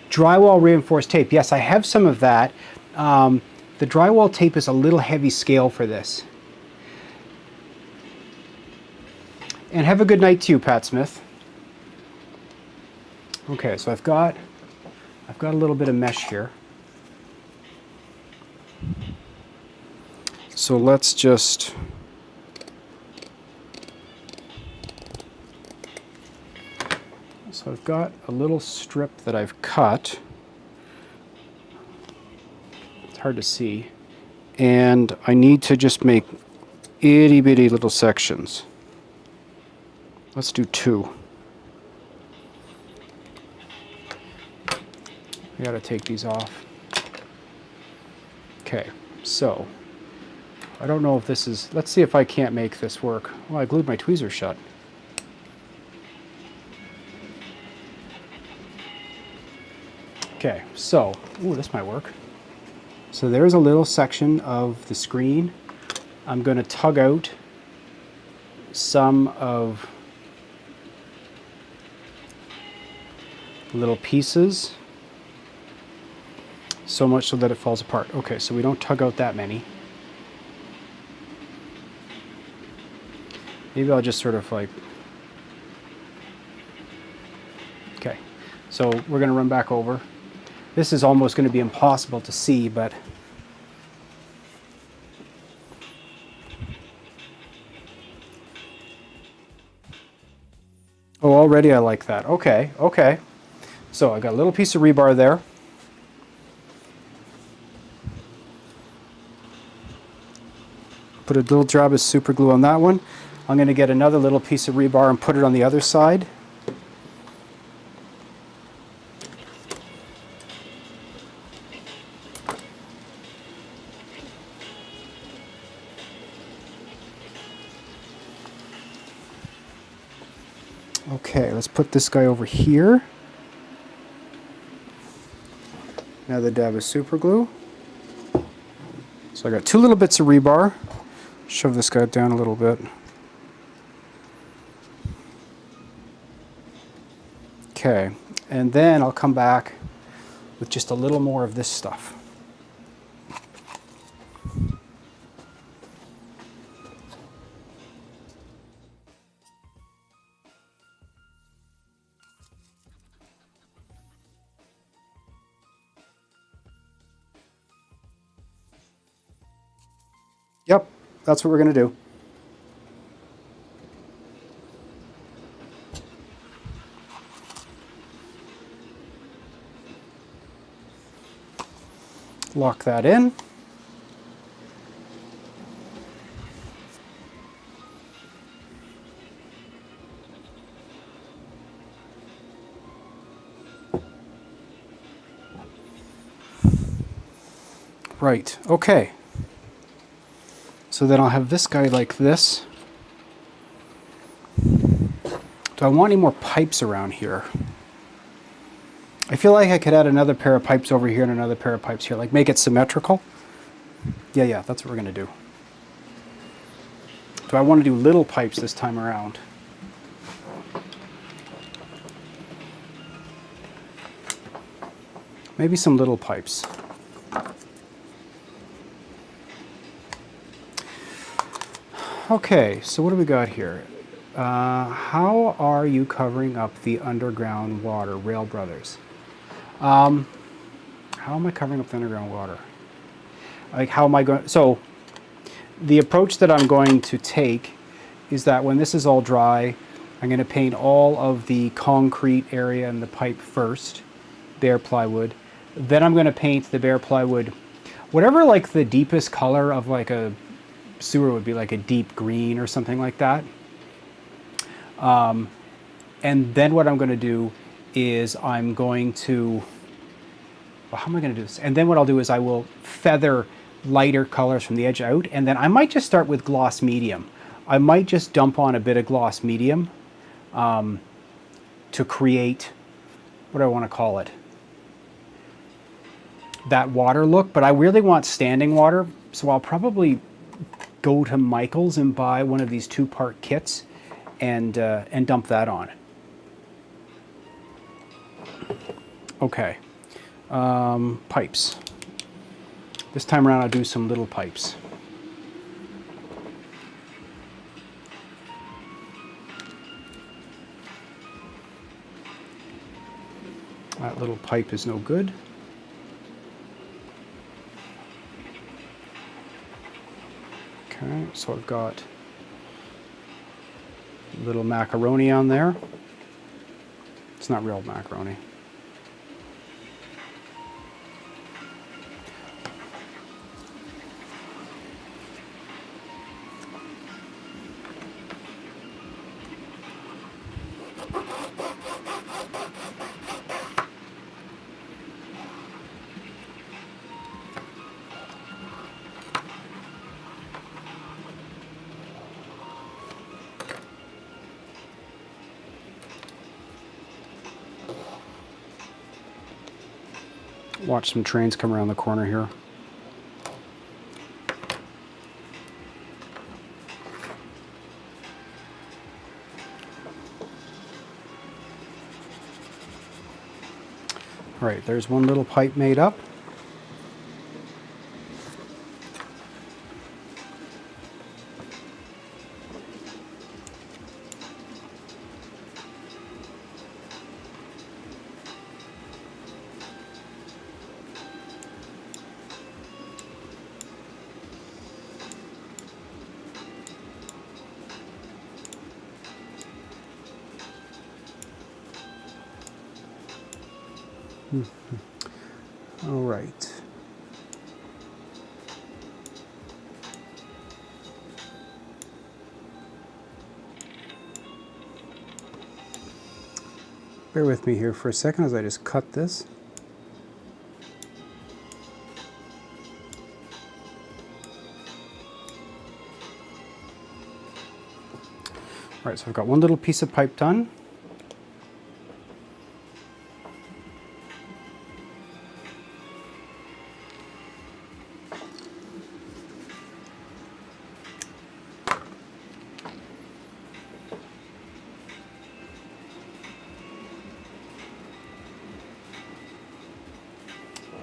Drywall reinforced tape. Yes, I have some of that. The drywall tape is a little heavy scale for this. And have a good night to you, Pat Smith. Okay, so I've got a little bit of mesh here. So let's just So I've got a little strip that I've cut. It's hard to see. And I need to just make itty bitty little sections. Let's do 2. I gotta take these off. Okay, so I don't know if this is, let's see if I can't make this work. Well, I glued my tweezers shut. Okay, so, ooh, this might work. So there's a little section of the screen. I'm going to tug out some of little pieces, so much so that it falls apart. Okay, so we don't tug out that many. Maybe I'll just sort of like, okay, so we're going to run back over. This is almost going to be impossible to see, but oh, already I like that. Okay, okay. So I got a little piece of rebar there. Put a little drop of super glue on that one. I'm going to get another little piece of rebar and put it on the other side. Okay, let's put this guy over here. Another dab of super glue. So I got two little bits of rebar. Shove this guy down a little bit. Okay, and then I'll come back with just a little more of this stuff. Yep, that's what we're going to do. Lock that in. Right, okay. So then I'll have this guy like this. Do I want any more pipes around here? I feel like I could add another pair of pipes over here and another pair of pipes here, like make it symmetrical. Yeah, that's what we're going to do. Do I want to do little pipes this time around? Maybe some little pipes. Okay, so what do we got here? How are you covering up the underground water, Rail Brothers? How am I covering up the underground water? Like, how am I going? So, the approach that I'm going to take is that when this is all dry, I'm going to paint all of the concrete area and the pipe first, bare plywood. Then I'm going to paint the bare plywood, whatever like the deepest color of like a sewer would be, like a deep green or something like that. And then what I'm going to do is I'm going to, well, how am I going to do this? And then what I'll do is I will feather lighter colors from the edge out, and then I might just start with gloss medium. I might just dump on a bit of gloss medium to create, what do I want to call it? That water look, but I really want standing water, so I'll probably go to Michael's and buy one of these 2-part kits and dump that on. Okay, pipes. This time around I'll do some little pipes. That little pipe is no good. Okay, so I've got a little macaroni on there. It's not real macaroni. Watch some trains come around the corner here. All right, there's one little pipe made up. All right. Bear with me here for a second as I just cut this. All right, so I've got one little piece of pipe done.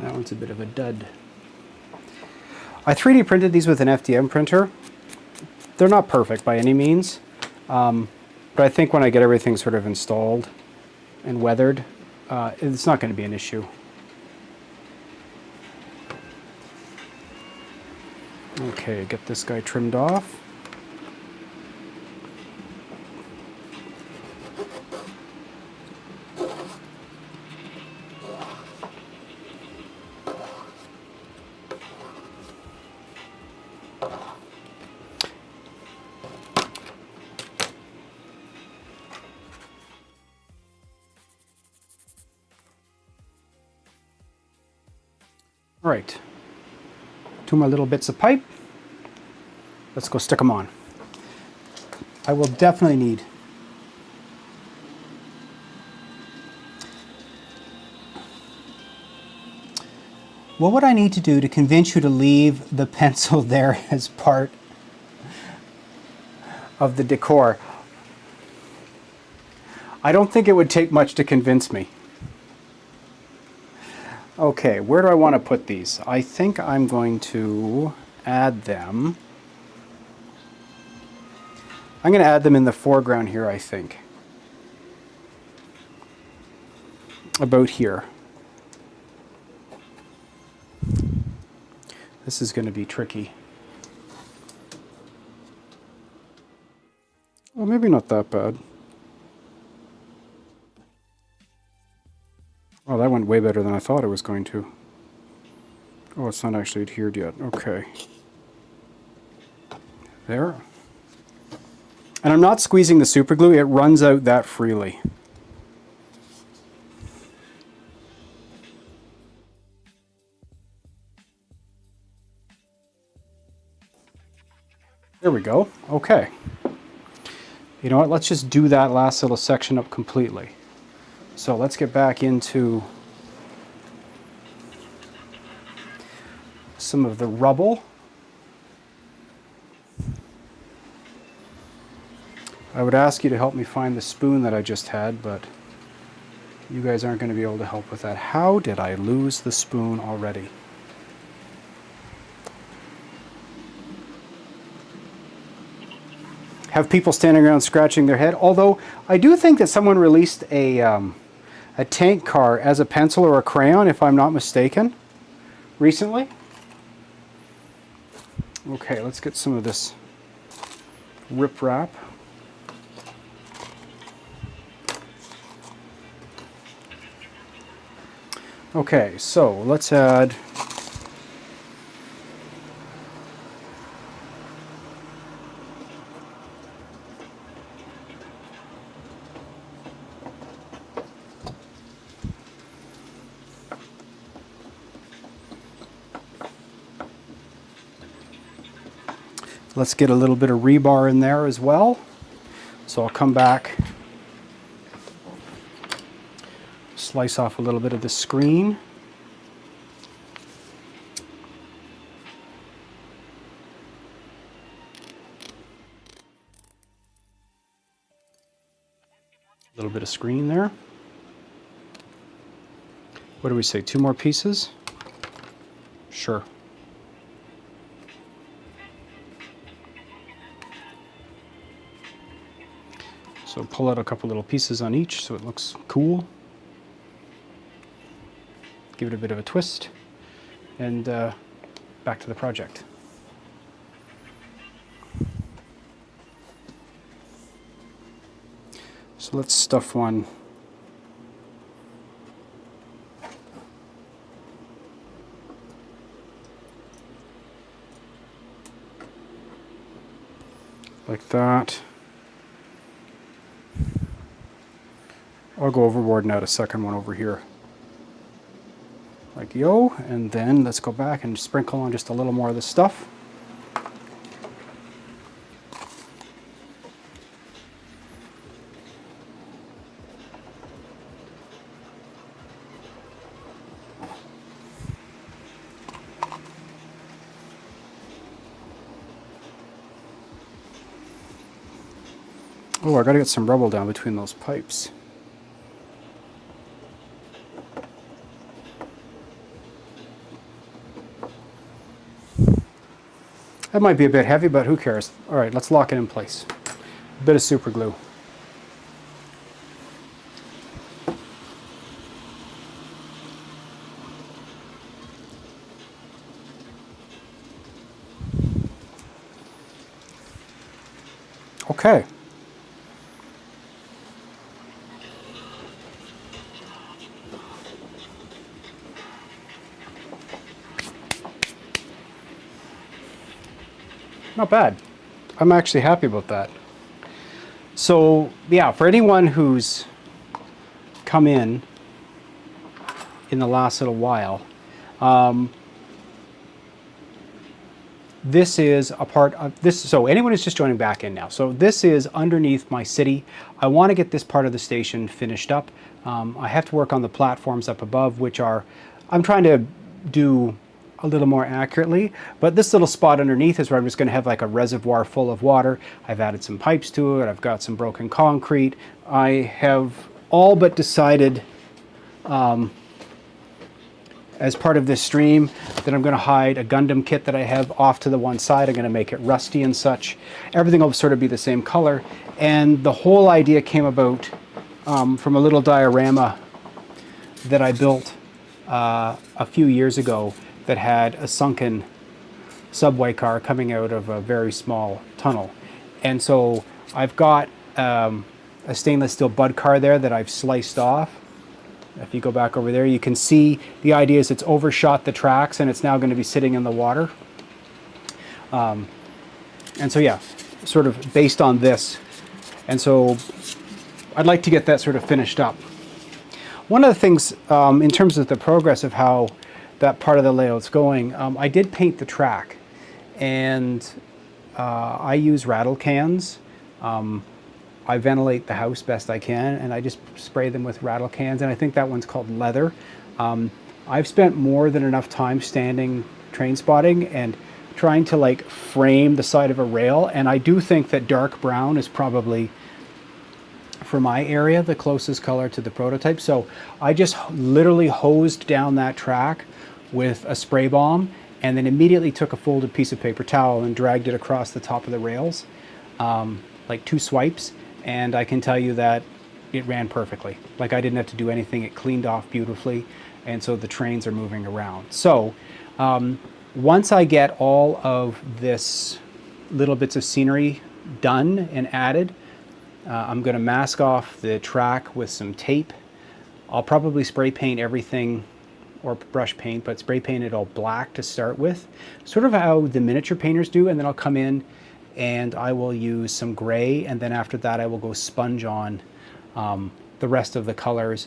That one's a bit of a dud. I 3D printed these with an FDM printer. They're not perfect by any means, but I think when I get everything sort of installed and weathered, it's not going to be an issue. Okay, get this guy trimmed off. All right, 2 more little bits of pipe. Let's go stick them on. I will definitely need what would I need to do to convince you to leave the pencil there as part of the decor? I don't think it would take much to convince me. Okay, where do I want to put these? I think I'm going to add them. I'm going to add them in the foreground here, I think. About here. This is going to be tricky. Well, maybe not that bad. Oh, that went way better than I thought it was going to. Oh, it's not actually adhered yet. Okay. There. And I'm not squeezing the super glue. It runs out that freely. There we go. Okay. You know what? Let's just do that last little section up completely. So let's get back into some of the rubble. I would ask you to help me find the spoon that I just had, but you guys aren't going to be able to help with that. How did I lose the spoon already? Have people standing around scratching their head, although I do think that someone released a tank car as a pencil or a crayon, if I'm not mistaken, recently. Okay, let's get some of this riprap. Okay, so let's add let's get a little bit of rebar in there as well. So I'll come back, slice off a little bit of the screen. little bit of screen there. What do we say, 2 more pieces? Sure. So pull out a couple little pieces on each so it looks cool. Give it a bit of a twist, and back to the project. So let's stuff one like that. I'll go overboard and add a second one over here. Like yo, and then let's go back and sprinkle on just a little more of this stuff. Oh, I gotta get some rubble down between those pipes. That might be a bit heavy, but who cares? All right, let's lock it in place. A bit of super glue. Okay. Not bad. I'm actually happy about that. So yeah, for anyone who's come in the last little while, this is a part of this. So anyone who's just joining back in now. So this is underneath my city. I want to get this part of the station finished up. I have to work on the platforms up above, which are, I'm trying to do a little more accurately, but this little spot underneath is where I'm just going to have like a reservoir full of water. I've added some pipes to it. I've got some broken concrete. I have all but decided as part of this stream that I'm going to hide a Gundam kit that I have off to the one side. I'm going to make it rusty and such. Everything will sort of be the same color, and the whole idea came about from a little diorama that I built a few years ago that had a sunken subway car coming out of a very small tunnel. And so I've got a stainless steel bud car there that I've sliced off. If you go back over there, you can see the idea is it's overshot the tracks and it's now going to be sitting in the water. And so yeah, sort of based on this. And so I'd like to get that sort of finished up. One of the things in terms of the progress of how that part of the layout's going, I did paint the track, and I use rattle cans. I ventilate the house best I can, and I just spray them with rattle cans, and I think that one's called leather. I've spent more than enough time standing train spotting and trying to like frame the side of a rail, and I do think that dark brown is probably, for my area, the closest color to the prototype. So I just literally hosed down that track with a spray bomb, and then immediately took a folded piece of paper towel and dragged it across the top of the rails, like 2 swipes, and I can tell you that it ran perfectly. Like I didn't have to do anything, it cleaned off beautifully, and so the trains are moving around. So once I get all of this little bits of scenery done and added, I'm going to mask off the track with some tape. I'll probably spray paint everything, or brush paint, but spray paint it all black to start with, sort of how the miniature painters do, and then I'll come in and I will use some gray, and then after that I will go sponge on the rest of the colors,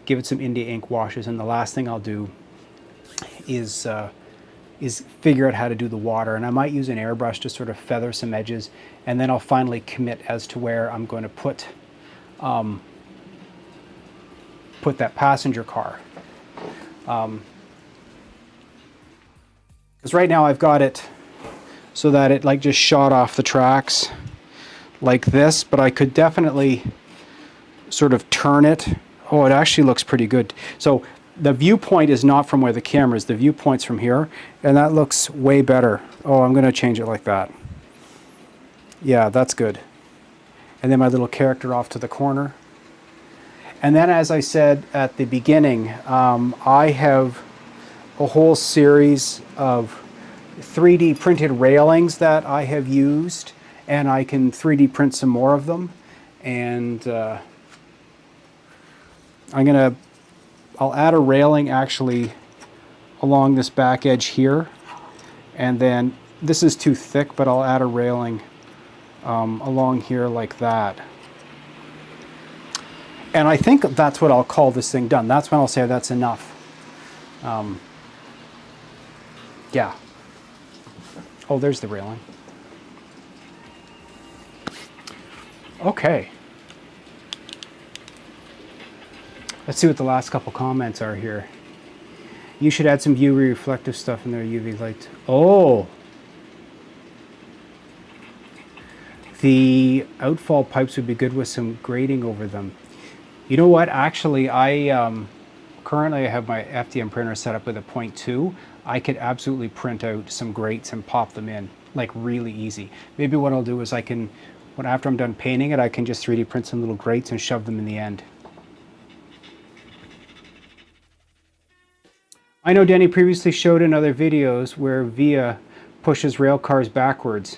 give it some India ink washes, and the last thing I'll do is figure out how to do the water, and I might use an airbrush to sort of feather some edges, and then I'll finally commit as to where I'm going to put that passenger car. Because right now I've got it so that it like just shot off the tracks like this, but I could definitely sort of turn it. Oh, it actually looks pretty good. So the viewpoint is not from where the camera is. The viewpoint's from here, and that looks way better. Oh, I'm going to change it like that. Yeah, that's good. And then my little character off to the corner. And then, as I said at the beginning, I have a whole series of 3D printed railings that I have used, and I can 3D print some more of them. And I'll add a railing actually along this back edge here, and then this is too thick, but I'll add a railing along here like that. And I think that's what I'll call this thing done. That's when I'll say that's enough. Yeah. Oh, there's the railing. Okay. Let's see what the last couple comments are here. You should add some UV reflective stuff in there, UV light. Oh! The outfall pipes would be good with some grating over them. You know what? Actually, currently I have my FDM printer set up with a 0.2. I could absolutely print out some grates and pop them in, like really easy. Maybe what I'll do is after I'm done painting it, I can just 3D print some little grates and shove them in the end. I know Denny previously showed in other videos where VIA pushes rail cars backwards.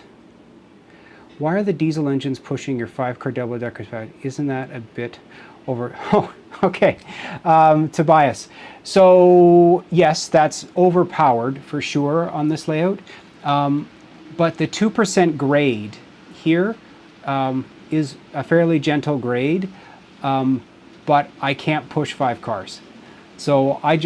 Why are the diesel engines pushing your 5-car double-deckers back? Isn't that a bit over? Oh, okay. Tobias. So, yes, that's overpowered for sure on this layout. But the 2% grade here is a fairly gentle grade, but I can't push 5 cars. So I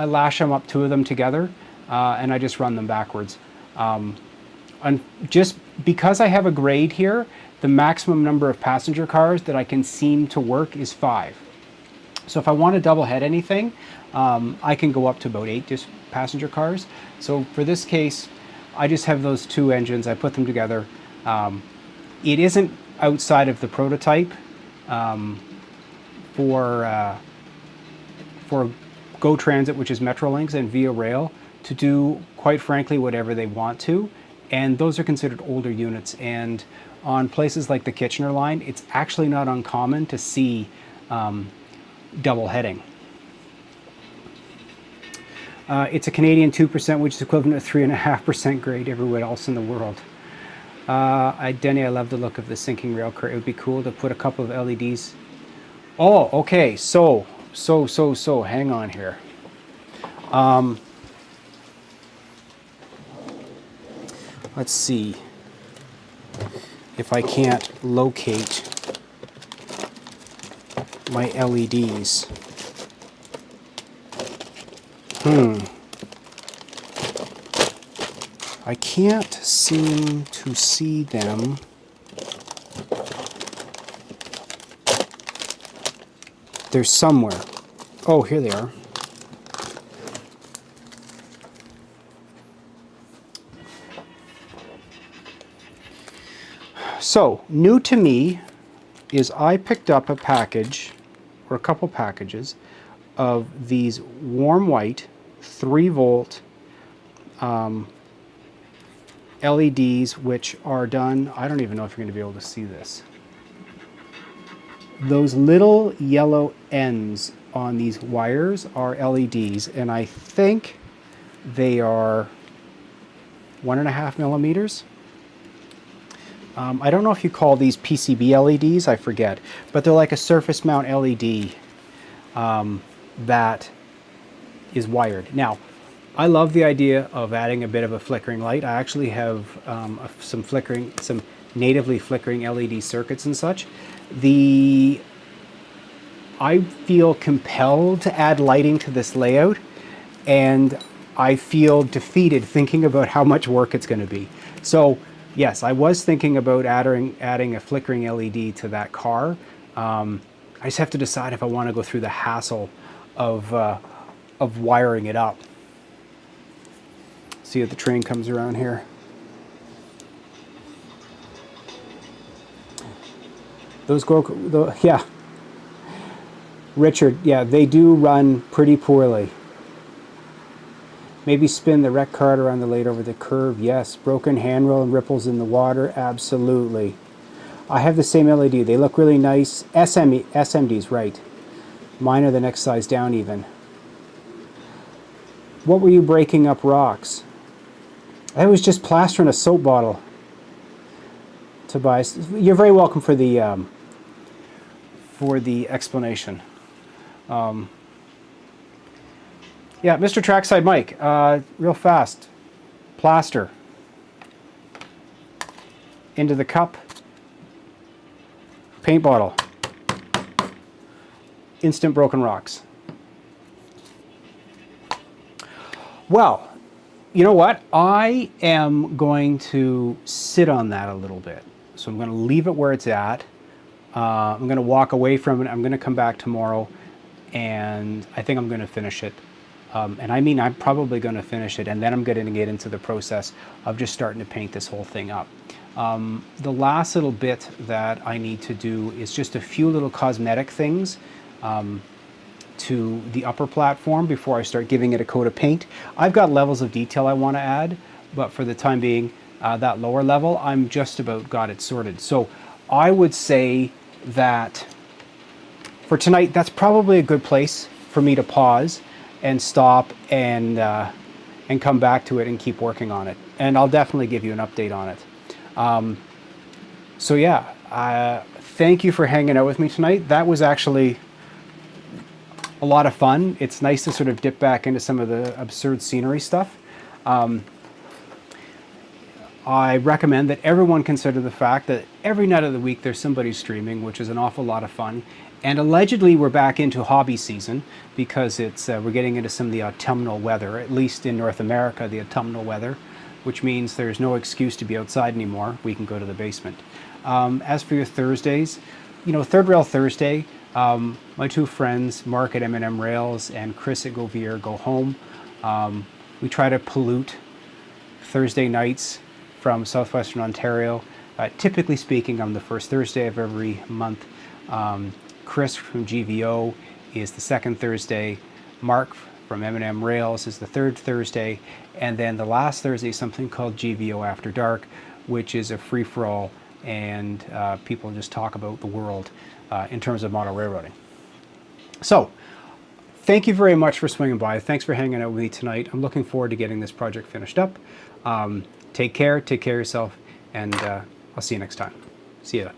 lash them up, 2 of them together, and I just run them backwards. And just because I have a grade here, the maximum number of passenger cars that I can seem to work is 5. So if I want to double head anything, I can go up to about 8 just passenger cars. So for this case, I just have those 2 engines. I put them together. It isn't outside of the prototype for Go Transit, which is Metrolinx, and Via Rail to do, quite frankly, whatever they want to. And those are considered older units. And on places like the Kitchener line, it's actually not uncommon to see double heading. It's a Canadian 2%, which is equivalent to 3.5% grade everywhere else in the world. Denny, I love the look of the sinking rail car. It would be cool to put a couple of LEDs. Oh, okay. So, hang on here. Let's see if I can't locate my LEDs. I can't seem to see them. They're somewhere. Oh, here they are. So, new to me is I picked up a package, or a couple packages, of these warm white 3-volt LEDs, which are done, I don't even know if you're going to be able to see this. Those little yellow ends on these wires are LEDs, and I think they are 1.5 millimeters. I don't know if you call these PCB LEDs, I forget, but they're like a surface mount LED that is wired. Now, I love the idea of adding a bit of a flickering light. I actually have some natively flickering LED circuits and such. I feel compelled to add lighting to this layout, and I feel defeated thinking about how much work it's going to be. So yes, I was thinking about adding a flickering LED to that car. I just have to decide if I want to go through the hassle of wiring it up. See if the train comes around here. Those yeah. Richard, yeah, they do run pretty poorly. Maybe spin the rec cart around the blade over the curve. Yes. Broken handrail and ripples in the water. Absolutely. I have the same LED. They look really nice. SMDs, right. Mine are the next size down even. What were you breaking up rocks? I was just plastering a soap bottle. Tobias, you're very welcome for the explanation. Yeah, Mr. Trackside Mike, real fast. Plaster. Into the cup. Paint bottle. Instant broken rocks. Well, you know what? I am going to sit on that a little bit. So I'm going to leave it where it's at. I'm going to walk away from it. I'm going to come back tomorrow, and I think I'm going to finish it. And I mean, I'm probably going to finish it, and then I'm going to get into the process of just starting to paint this whole thing up. The last little bit that I need to do is just a few little cosmetic things to the upper platform before I start giving it a coat of paint. I've got levels of detail I want to add, but for the time being, that lower level, I'm just about got it sorted. So I would say that for tonight, that's probably a good place for me to pause and stop and come back to it and keep working on it. And I'll definitely give you an update on it. So yeah, thank you for hanging out with me tonight. That was actually a lot of fun. It's nice to sort of dip back into some of the absurd scenery stuff. I recommend that everyone consider the fact that every night of the week there's somebody streaming, which is an awful lot of fun. And allegedly we're back into hobby season because it's we're getting into some of the autumnal weather, at least in North America, the autumnal weather, which means there's no excuse to be outside anymore. We can go to the basement. As for your Thursdays, you know, Third Rail Thursday, my two friends, Mark at M&M Rails and Kris at Go Home, we try to pollute Thursday nights from southwestern Ontario. Typically speaking, on the first Thursday of every month. Kris from GVO is the second Thursday. Mark from M&M Rails is the third Thursday. And then the last Thursday is something called GVO After Dark, which is a free-for-all, and people just talk about the world in terms of model railroading. So, thank you very much for swinging by. Thanks for hanging out with me tonight. I'm looking forward to getting this project finished up. Take care of yourself, and I'll see you next time. See you then.